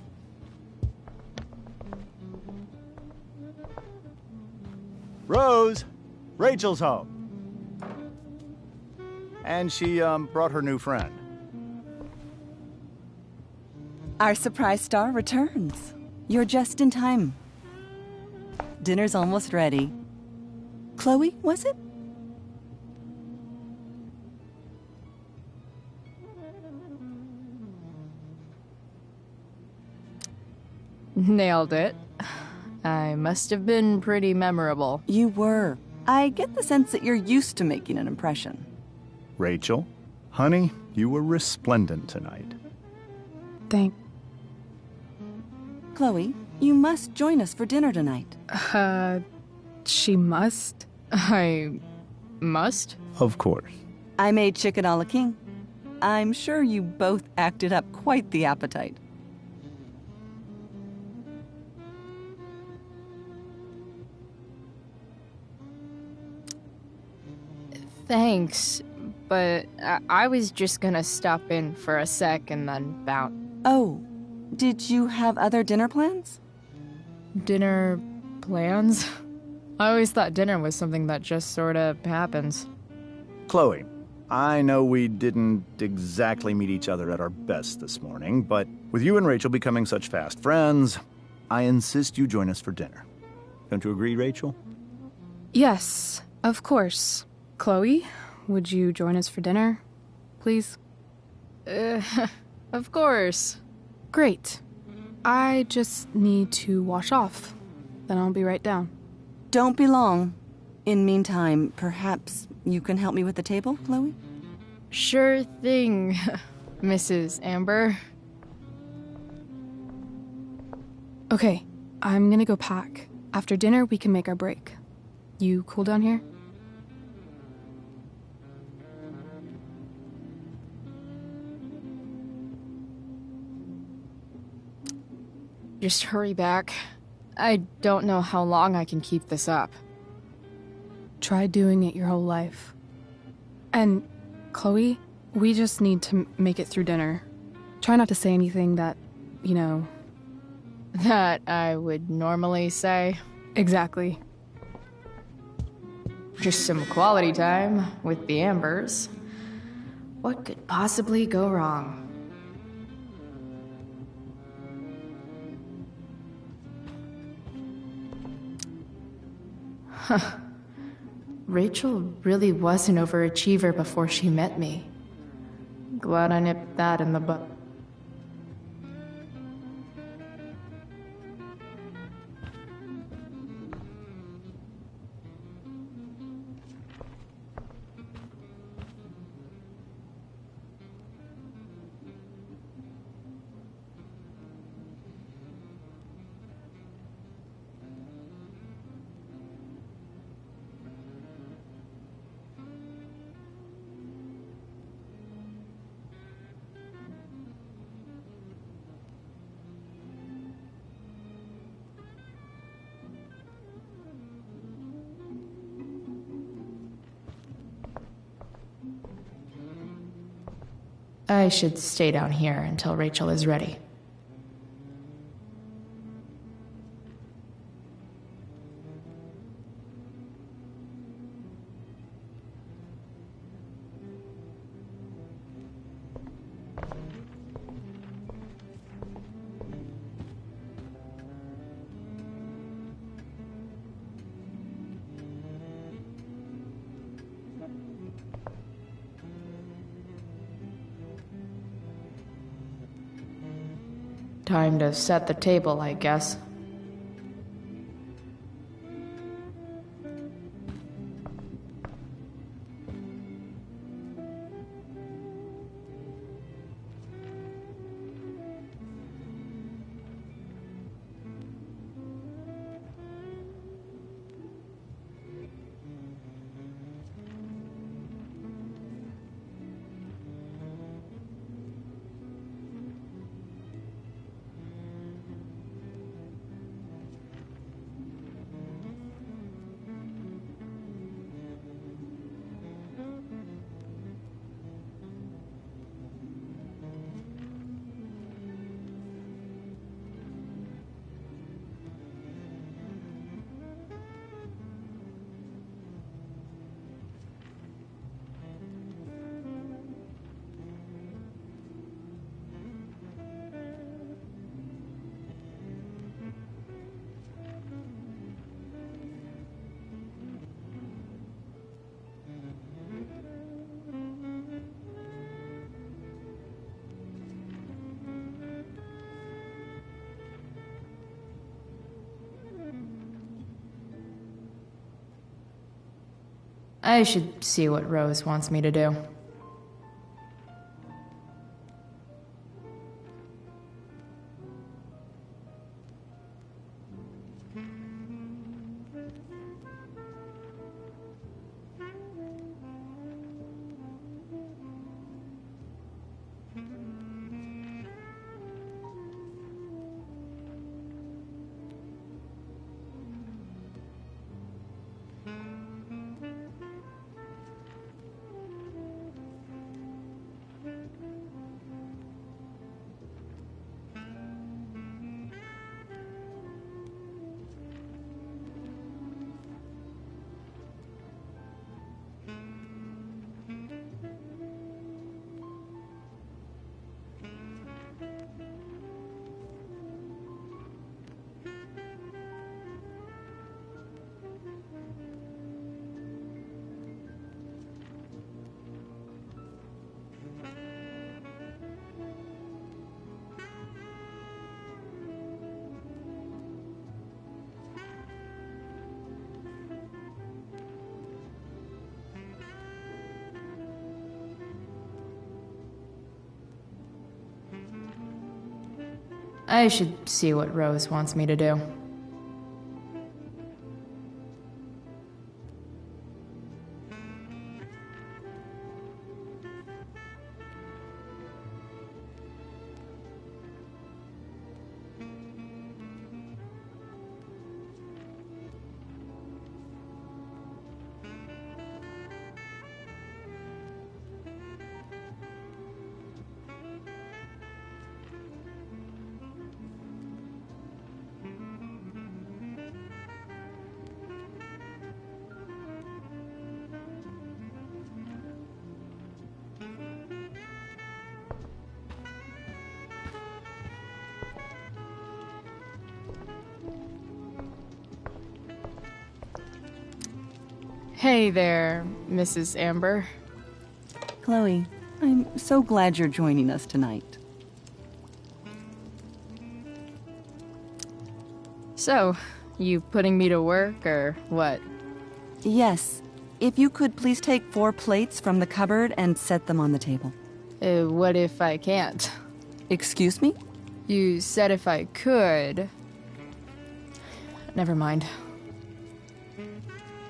Rose, Rachel's home. And she, brought her new friend. Our surprise star returns. You're just in time. Dinner's almost ready. Chloe, was it? Nailed it. I must have been pretty memorable. You were. I get the sense that you're used to making an impression. Rachel, honey, you were resplendent tonight. Thank... Chloe, you must join us for dinner tonight. She must? I must? Of course. I made chicken a la king. I'm sure you both acted up quite the appetite. Thanks, but I was just gonna stop in for a sec and then bounce. Oh, did you have other dinner plans? Dinner plans? I always thought dinner was something that just sorta happens. Chloe, I know we didn't exactly meet each other at our best this morning, but with you and Rachel becoming such fast friends, I insist you join us for dinner. Don't you agree, Rachel? Yes, of course. Chloe, would you join us for dinner, please? Of course. Great. I just need to wash off. Then I'll be right down. Don't be long. In meantime, perhaps you can help me with the table, Chloe? Sure thing, Mrs. Amber. Okay, I'm gonna go pack. After dinner, we can make our break. You cool down here? just hurry back. I don't know how long I can keep this up. Try doing it your whole life. And, Chloe, we just need to make it through dinner. Try not to say anything that, you know... That I would normally say. Exactly. Just some quality time with the Ambers. What could possibly go wrong? Huh. Rachel really was an overachiever before she met me. Glad I nipped that in the bud. I should stay down here until Rachel is ready. Time to set the table, I guess. I should see what Rose wants me to do. I should see what Rose wants me to do. Hey there, Mrs. Amber. Chloe, I'm so glad you're joining us tonight. So, you putting me to work, or what? Yes. If you could please take 4 plates from the cupboard and set them on the table. What if I can't? Excuse me? You said if I could. Never mind.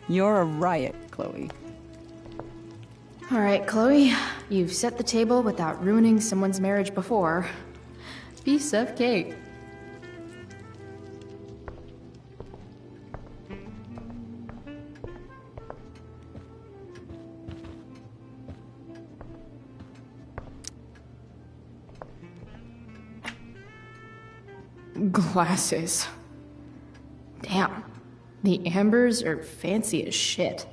You're a riot, Chloe. All right, Chloe. You've set the table without ruining someone's marriage before. Piece of cake. Glasses. Damn. The Ambers are fancy as shit.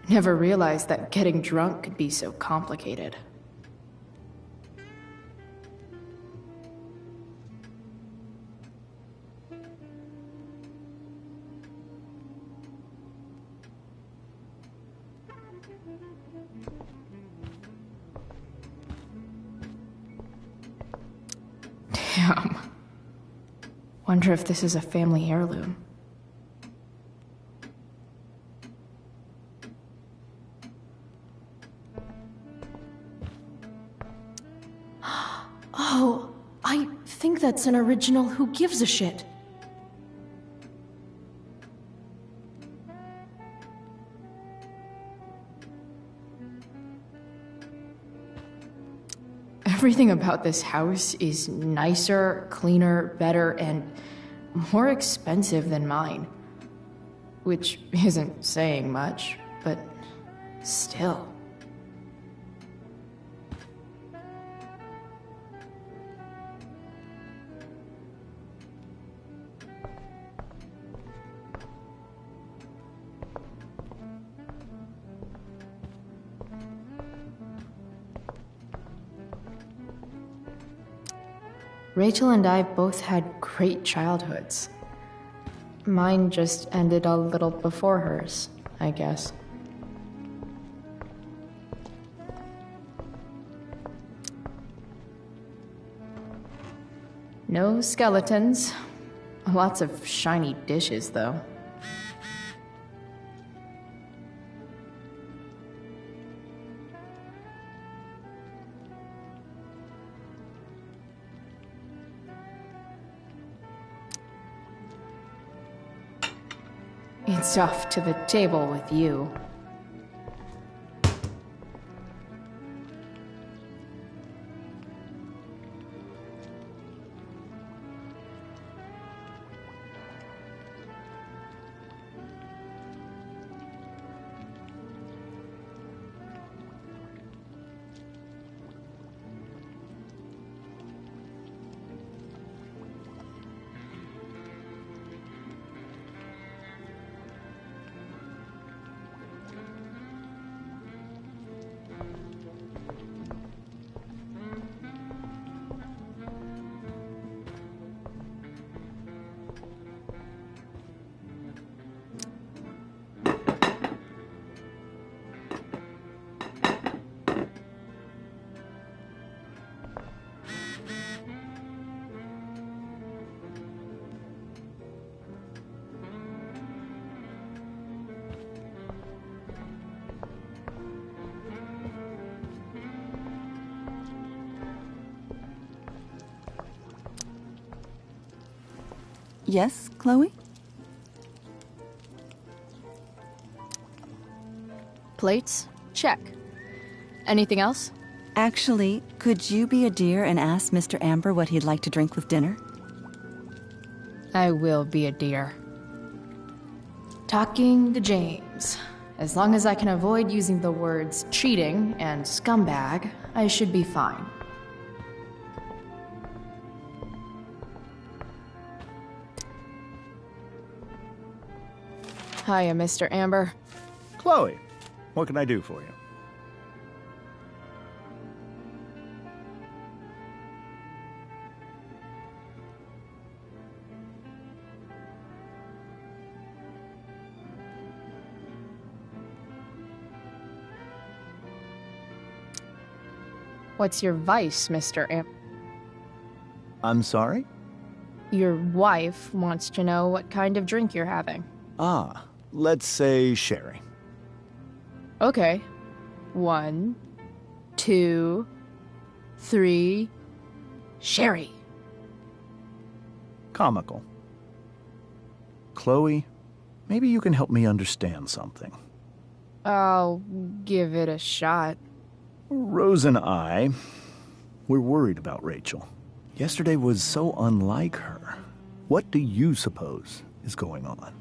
Never realized that getting drunk could be so complicated. Damn. Wonder if this is a family heirloom. Oh, I think that's an original Who Gives a Shit. Everything about this house is nicer, cleaner, better, and more expensive than mine. Which isn't saying much, but still. Rachel and I both had great childhoods. Mine just ended a little before hers, I guess. No skeletons. Lots of shiny dishes, though. It's off to the table with you. Yes, Chloe? Plates? Check. Anything else? Actually, could you be a dear and ask Mr. Amber what he'd like to drink with dinner? I will be a dear. Talking to James. As long as I can avoid using the words cheating and scumbag, I should be fine. Hiya, Mr. Amber. Chloe, what can I do for you? What's your vice, Mr. I'm sorry? Your wife wants to know what kind of drink you're having. Ah, let's say sherry. Okay. 1, 2, 3. Sherry. Comical. Chloe, maybe you can help me understand something. I'll give it a shot. Rose and I, we're worried about Rachel. Yesterday was so unlike her. What do you suppose is going on?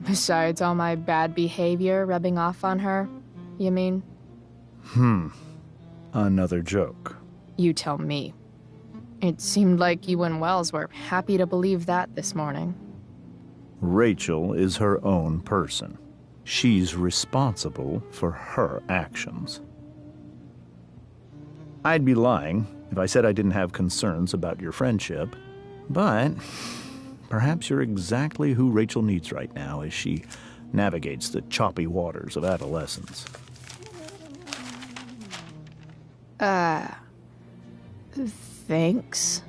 Besides all my bad behavior rubbing off on her, you mean? Another joke. You tell me. It seemed like you and Wells were happy to believe that this morning. Rachel is her own person. She's responsible for her actions. I'd be lying if I said I didn't have concerns about your friendship, but perhaps you're exactly who Rachel needs right now as she navigates the choppy waters of adolescence. Thanks.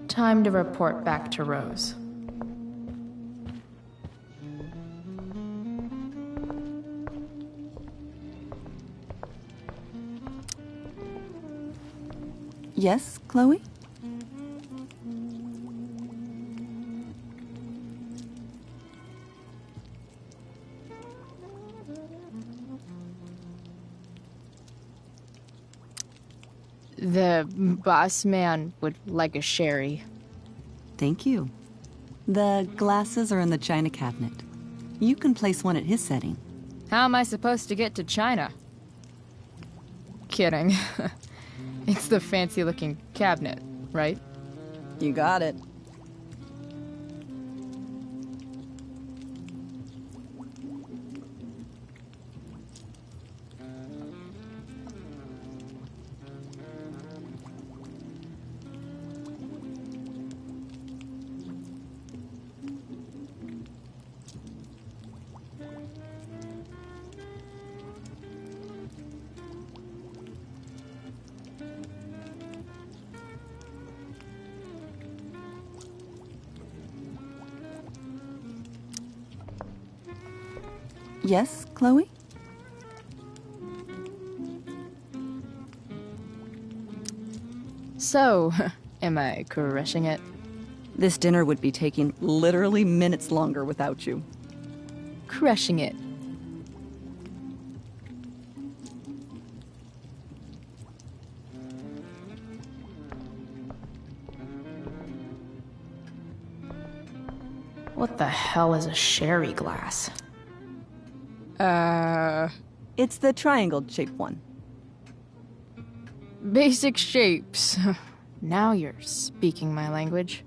Time to report back to Rose. Yes, Chloe? The boss man would like a sherry. Thank you. The glasses are in the china cabinet. You can place one at his setting. How am I supposed to get to China? Kidding. It's the fancy-looking cabinet, right? You got it. Yes, Chloe? So, am I crushing it? This dinner would be taking literally minutes longer without you. Crushing it. What the hell is a sherry glass? It's the triangle-shaped one. Basic shapes. Now you're speaking my language.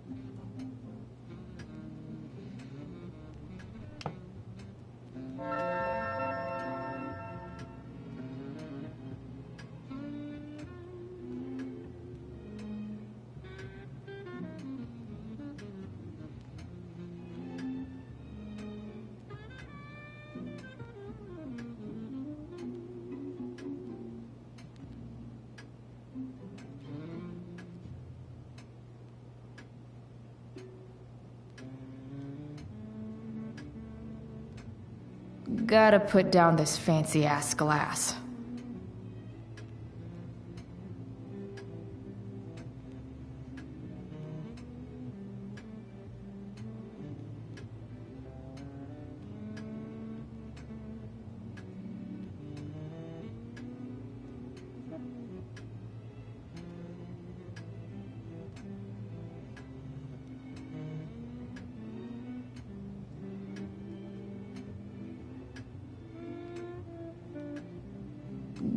Gotta put down this fancy-ass glass.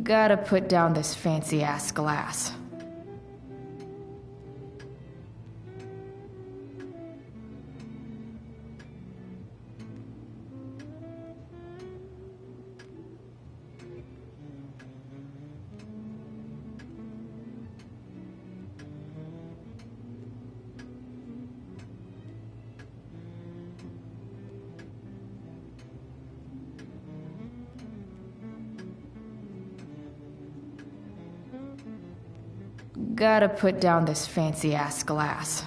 Gotta put down this fancy-ass glass. Gotta put down this fancy-ass glass.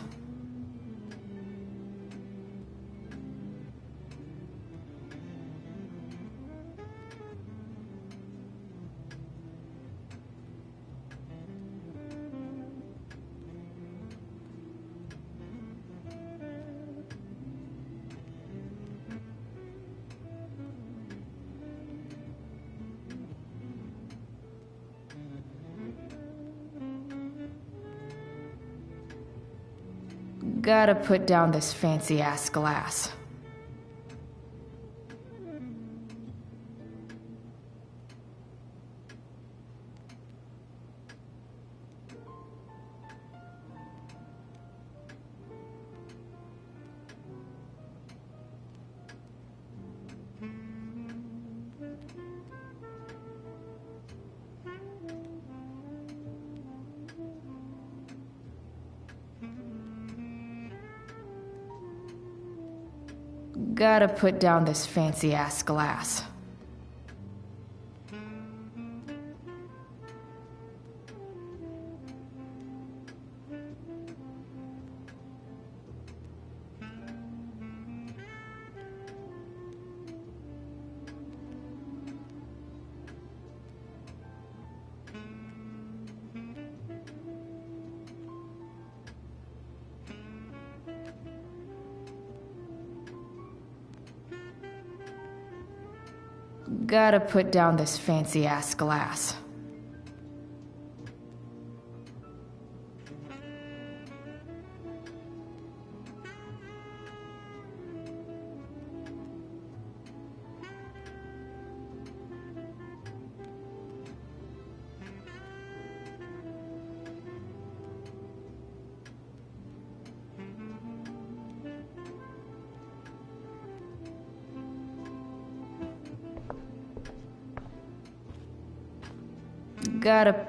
Gotta put down this fancy-ass glass. Gotta put down this fancy-ass glass. Gotta put down this fancy-ass glass. Gotta...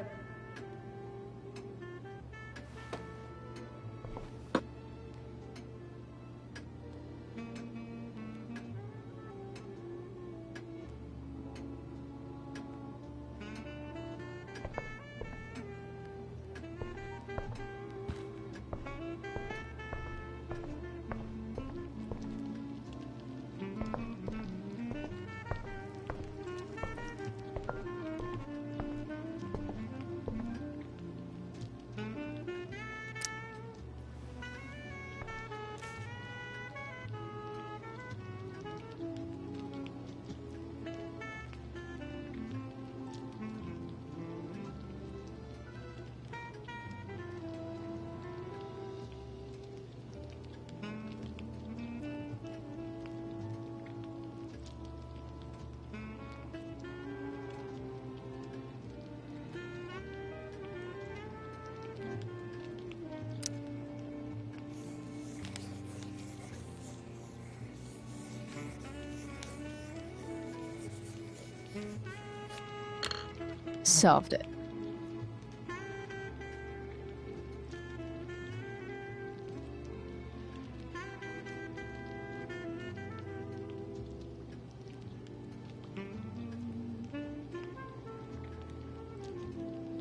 Solved it.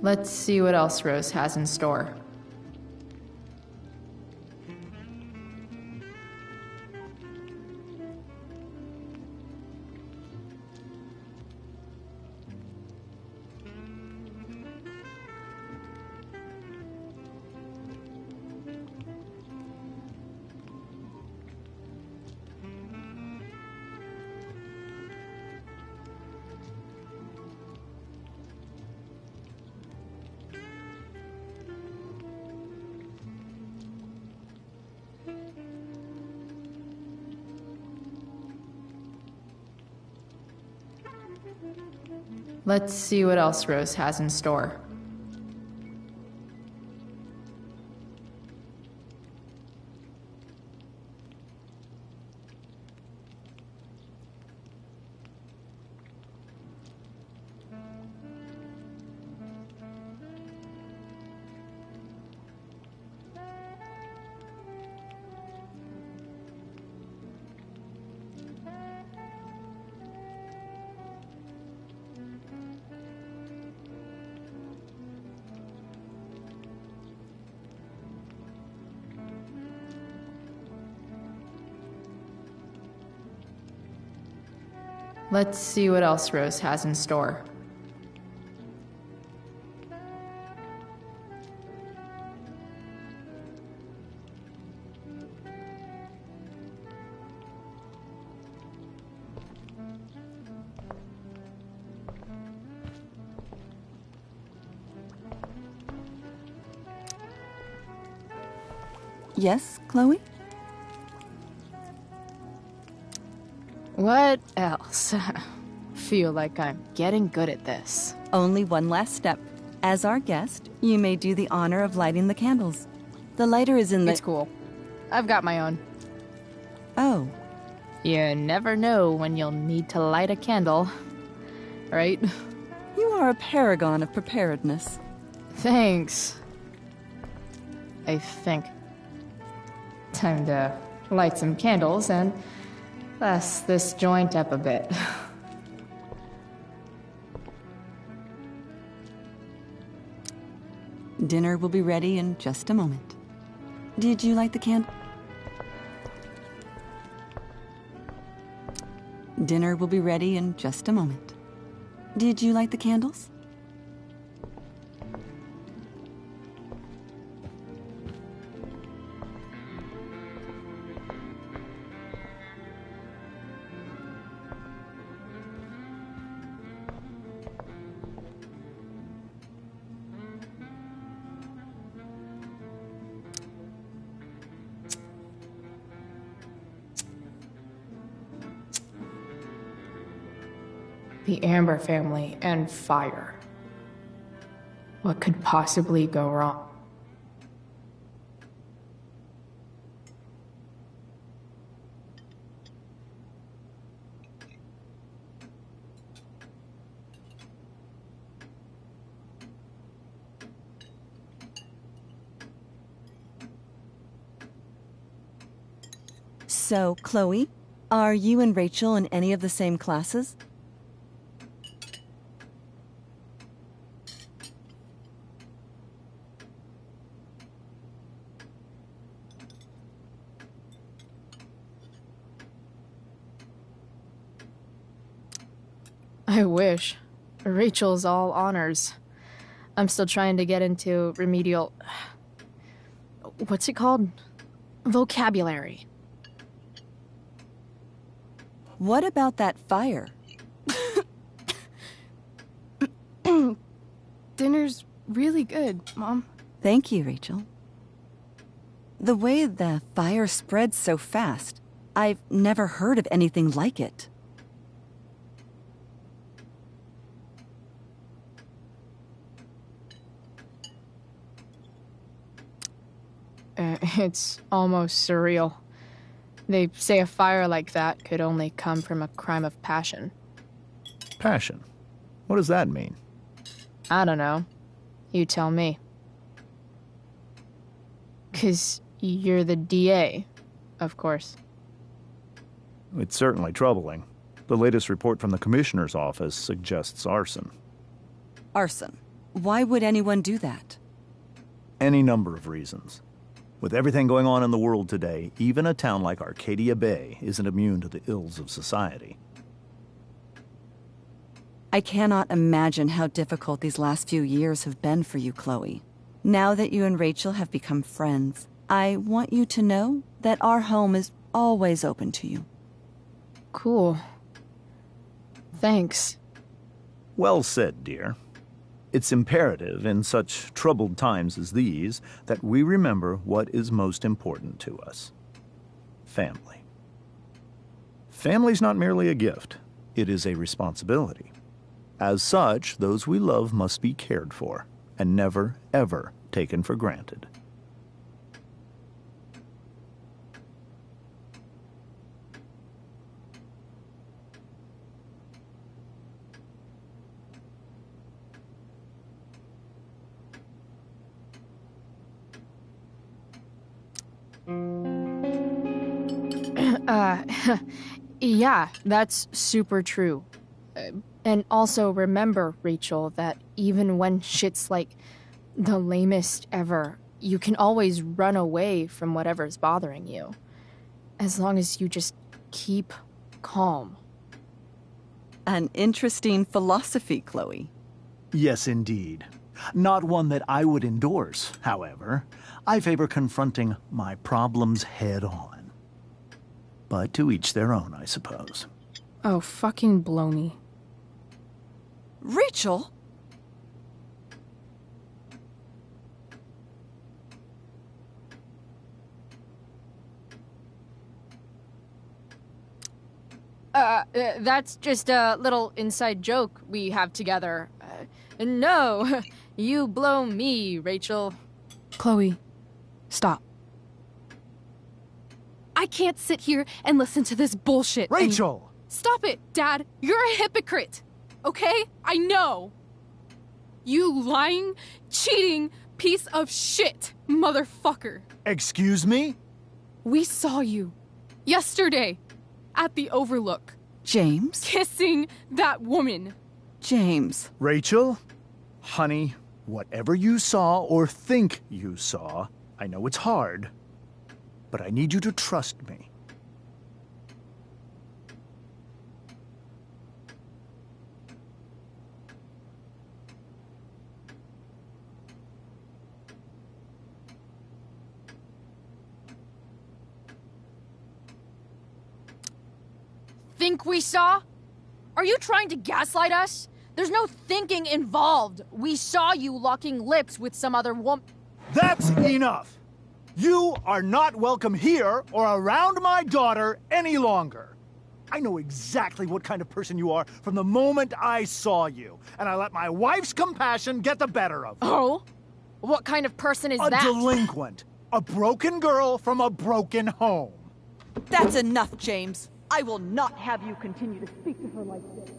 Let's see what else Rose has in store. Let's see what else Rose has in store. Let's see what else Rose has in store. Yes, Chloe? What else? Feel like I'm getting good at this. Only one last step. As our guest, you may do the honor of lighting the candles. The lighter is in the... It's cool. I've got my own. Oh. You never know when you'll need to light a candle, right? You are a paragon of preparedness. Thanks. I think. Time to light some candles and bless this joint up a bit. Dinner will be ready in just a moment. Did you light the candle? Dinner will be ready in just a moment. Did you light the candles? The Amber family and fire. What could possibly go wrong? So, Chloe, are you and Rachel in any of the same classes? I wish. Rachel's all honors. I'm still trying to get into remedial... What's it called? Vocabulary. What about that fire? Dinner's really good, Mom. Thank you, Rachel. The way the fire spreads so fast, I've never heard of anything like it. It's almost surreal. They say a fire like that could only come from a crime of passion. Passion? What does that mean? I don't know. You tell me. 'Cause you're the DA, of course. It's certainly troubling. The latest report from the Commissioner's office suggests arson. Arson? Why would anyone do that? Any number of reasons. With everything going on in the world today, even a town like Arcadia Bay isn't immune to the ills of society. I cannot imagine how difficult these last few years have been for you, Chloe. Now that you and Rachel have become friends, I want you to know that our home is always open to you. Cool. Thanks. Well said, dear. It's imperative in such troubled times as these that we remember what is most important to us. Family. Family's not merely a gift, it is a responsibility. As such, those we love must be cared for, and never, ever taken for granted. Yeah, that's super true. And also remember, Rachel, that even when shit's like the lamest ever, you can always run away from whatever's bothering you. As long as you just keep calm. An interesting philosophy, Chloe. Yes, indeed. Not one that I would endorse, however. I favor confronting my problems head on. But to each their own, I suppose. Oh, fucking blow me. Rachel? That's just a little inside joke we have together. No, you blow me, Rachel. Chloe, stop. I can't sit here and listen to this bullshit. Rachel! Stop it, Dad. You're a hypocrite. Okay? I know. You lying, cheating piece of shit, motherfucker. Excuse me? We saw you yesterday at the Overlook. James? Kissing that woman. James. Rachel? Honey, whatever you saw or think you saw, I know it's hard, but I need you to trust me. Think we saw? Are you trying to gaslight us? There's no thinking involved. We saw you locking lips with some other woman. That's enough! You are not welcome here or around my daughter any longer. I know exactly what kind of person you are from the moment I saw you, and I let my wife's compassion get the better of me. Oh? What kind of person is that? A delinquent. A broken girl from a broken home. That's enough, James. I will not have you continue to speak to her like this.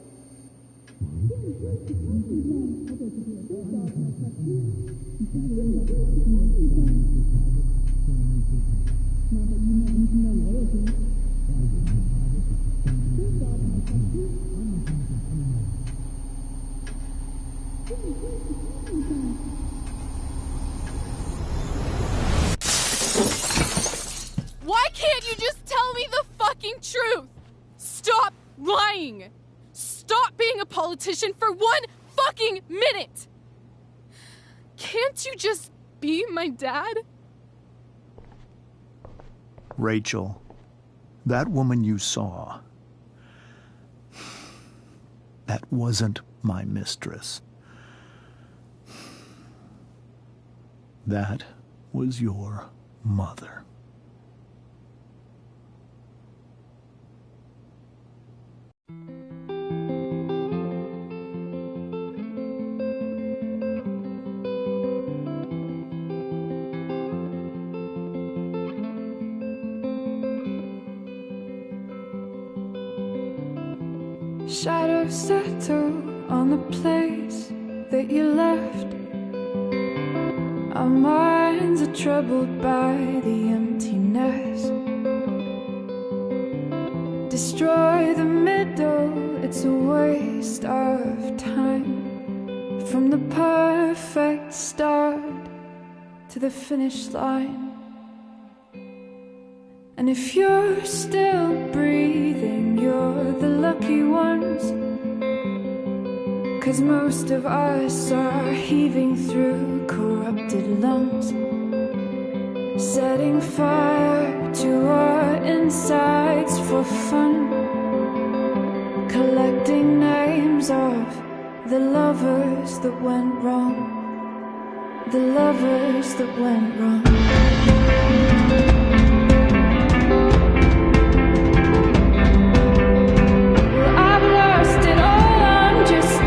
Why can't you just tell me the fucking truth? Stop lying! Stop being a politician for 1 fucking minute! Can't you just be my dad? Rachel, that woman you saw, that wasn't my mistress. That was your mother. Shadows settle on the place that you left. Our minds are troubled by the emptiness. Destroy the middle, it's a waste of time. From the perfect start to the finish line. And if you're still breathing, you're the lucky ones. 'Cause most of us are heaving through corrupted lungs, setting fire to our insides for fun, collecting names of the lovers that went wrong, the lovers that went wrong. I've lost it all, I'm just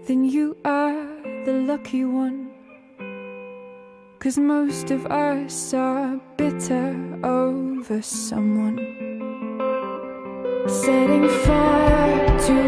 then you are the lucky one. 'Cause most of us are bitter over someone. Setting fire to